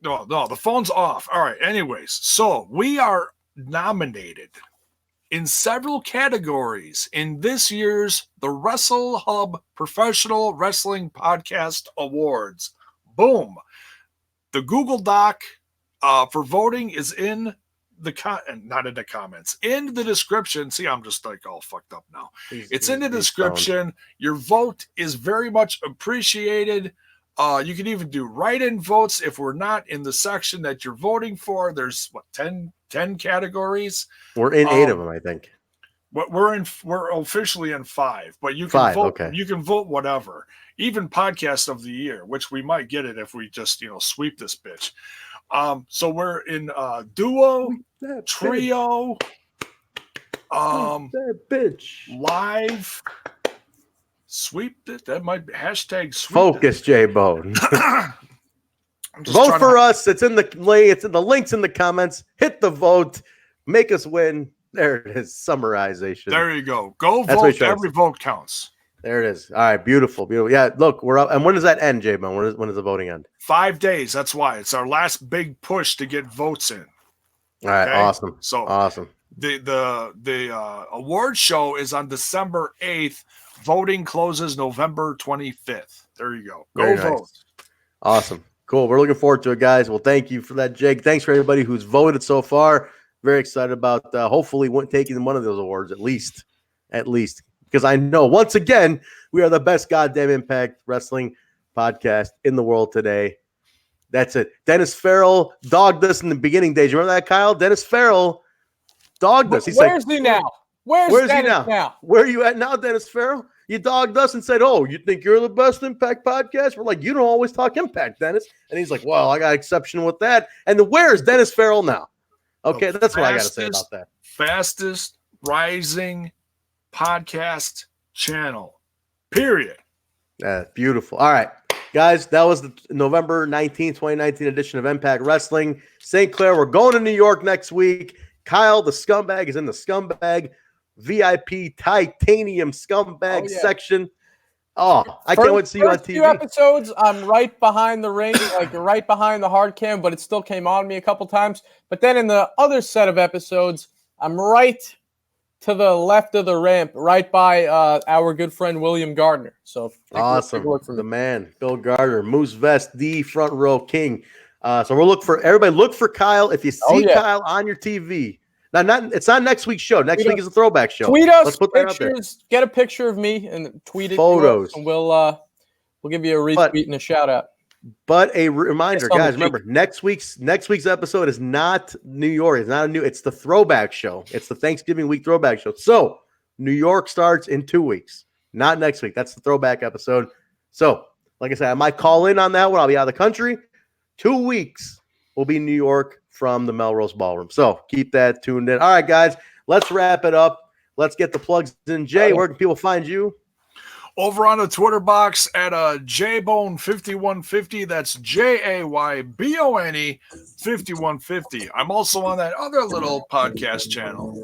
No, the phone's off. All right. Anyways, so we are nominated in several categories in this year's the Wrestle Hub Professional Wrestling Podcast Awards. Boom. The Google Doc for voting is in not in the comments, in the description. See, I'm just like all fucked up now. It's in the description. Your vote is very much appreciated. You can even do write-in votes if we're not in the section that you're voting for. There's 10 categories. We're in 8 of them, I think. We're officially in 5, but you can 5, vote. okay. You can vote whatever, even podcast of the year, which we might get it if we just sweep this bitch. So we're in duo, That trio, that bitch. live. Sweep it. That might be hashtag sweep. Focus, Jaybone. I'm just Vote trying for to- us. It's in the links in the comments. Hit the vote. Make us win. There it is. Summarization. There you go. Go That's what he vote. says. Every vote counts. There it is. All right, beautiful. Yeah, look, we're up. And when does that end, Jaybone? When does the voting end? 5 days. That's why it's our last big push to get votes in. All right, Okay. awesome. So Awesome. the award show is on December 8th. Voting closes November 25th. There you go. Go Very vote. nice. Awesome. Cool. We're looking forward to it, guys. Well, thank you for that, Jake. Thanks for everybody who's voted so far. Very excited about hopefully taking one of those awards at least. Because I know, once again, we are the best goddamn Impact Wrestling podcast in the world today. That's it. Dennis Farrell dogged us in the beginning days. You remember that, Kyle? Dennis Farrell dogged us. He's Where's he now? Where's he Dennis now? Where are you at now, Dennis Farrell? You dogged us and said, "Oh, you think you're the best Impact podcast?" We're like, "You don't always talk Impact, Dennis." And he's like, "Well, I got exception with that." And where's Dennis Farrell now? Okay, that's what I got to say about that. Fastest rising podcast channel. Period. Beautiful. All right, guys, that was the November 19th, 2019 edition of Impact Wrestling. St. Clair, we're going to New York next week. Kyle, the scumbag, is in the scumbag VIP titanium scumbag section. Oh, I can't wait to see you on TV. Few episodes, I'm right behind the ring, like right behind the hard cam, but it still came on me a couple times. But then in the other set of episodes, I'm right to the left of the ramp, right by our good friend William Gardner. So awesome. The man, Bill Gardner, Moose Vest, the front row king. So we'll look for everybody. Look for Kyle. If you see Kyle on your TV, now it's not next week's show. Next week is a throwback show. Tweet us. Let's put that out there. Get a picture of me and tweet it. Photos, and we'll give you a retweet and a shout out. But a reminder, guys, remember next week's episode is not New York. It's not it's the throwback show. It's the Thanksgiving week throwback show. So New York starts in 2 weeks, not next week. That's the throwback episode. So, like I said, I might call in on that one. I'll be out of the country. 2 weeks will be New York from the Melrose Ballroom. So keep that tuned in. All right, guys, let's wrap it up. Let's get the plugs in. Jay, where can people find you? Over on the Twitter box at Jaybone 5150. That's Jaybone 5150. I'm also on that other little podcast channel.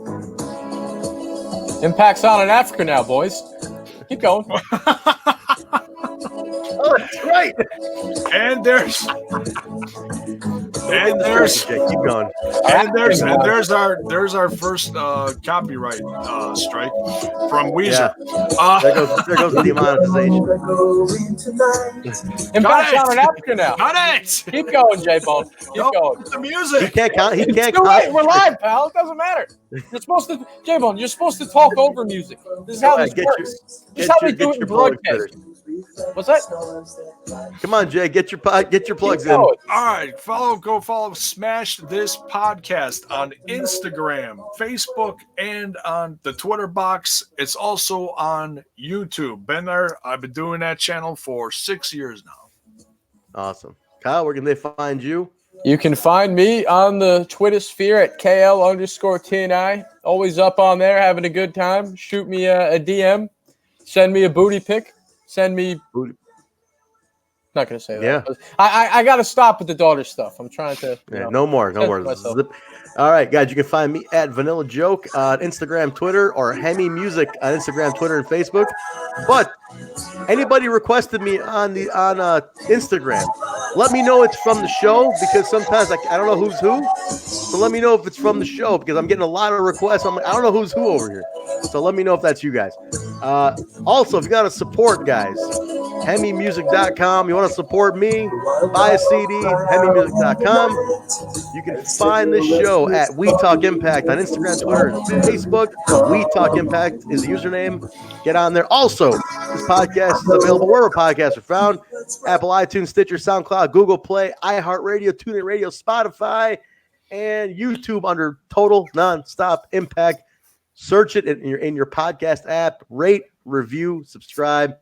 Impact's on in Africa now, boys. Keep going. Oh, that's right. And there's keep going. And there's our first copyright strike from Windsor. Yeah. There goes the demonetization. Impact's on in Africa now. Got it. Keep going, J-Bone. Keep going. The music. He can't count. It's too late. We're live, pal. It doesn't matter. You're supposed to, J-Bone. You're supposed to talk over music. This is how this works. This is how they do it in broadcast. What's that? Come on, Jay. Get your plugs in. All right, go follow Smash This Podcast on Instagram, Facebook, and on the Twitter box. It's also on YouTube. Been there. I've been doing that channel for 6 years now. Awesome. Kyle, where can they find you? You can find me on the Twitter sphere at KL_TNI. Always up on there, having a good time. Shoot me a DM. Send me a booty pic. Send me booty. Not gonna say that. Yeah. I gotta stop with the daughter stuff. I'm trying to. No more. All right, guys. You can find me at Vanilla Joke on Instagram, Twitter, or Hemi Music on Instagram, Twitter, and Facebook. But anybody requested me on Instagram, let me know it's from the show, because sometimes I don't know who's who. So let me know if it's from the show, because I'm getting a lot of requests. I'm like, I don't know who's who over here. So let me know if that's you guys. Also, if you got to support, guys, HemiMusic.com. You want to support me? Buy a CD, HemiMusic.com. You can find this show at We Talk Impact on Instagram, Twitter, and Facebook. We Talk Impact is the username. Get on there. Also, this podcast is available wherever podcasts are found: Apple, iTunes, Stitcher, SoundCloud, Google Play, iHeartRadio, TuneIn Radio, Spotify, and YouTube under Total Nonstop Impact. Search it in your podcast app. Rate, review, subscribe.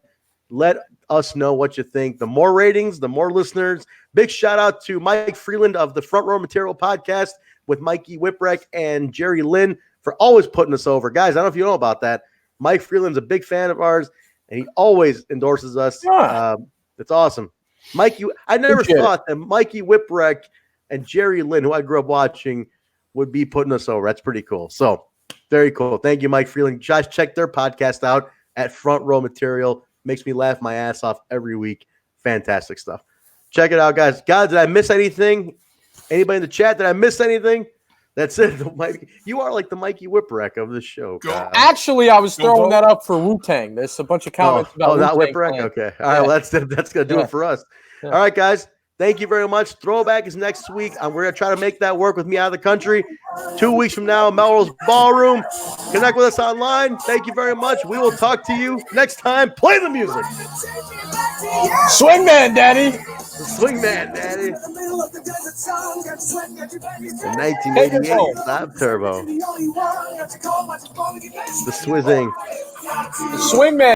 Let us know what you think. The more ratings, the more listeners. Big shout out to Mike Freeland of the Front Row Material Podcast with Mikey Whipwreck and Jerry Lynn for always putting us over. Guys, I don't know if you know about that. Mike Freeland's a big fan of ours, and he always endorses us. Yeah. It's awesome. Mikey, I never thought that Mikey Whipwreck and Jerry Lynn, who I grew up watching, would be putting us over. That's pretty cool. So, very cool. Thank you, Mike Freeland. Josh, check their podcast out at Front Row Material. Makes me laugh my ass off every week. Fantastic stuff. Check it out, guys. God, did I miss anything? Anybody in the chat, did I miss anything? That's it. You are like the Mikey Whipwreck of this show. Actually, I was throwing that up for Wu-Tang. There's a bunch of comments about Wu-Tang. Oh, not Whipwreck? Okay. All right, well, that's going to do it for us. Yeah. All right, guys. Thank you very much. Throwback is next week. We're going to try to make that work with me out of the country. 2 weeks from now, Melrose Ballroom. Connect with us online. Thank you very much. We will talk to you next time. Play the music. Swing man, Daddy. The Swing Man, Daddy. The 1988 Saab Turbo. The Swizzing. The Swing Man.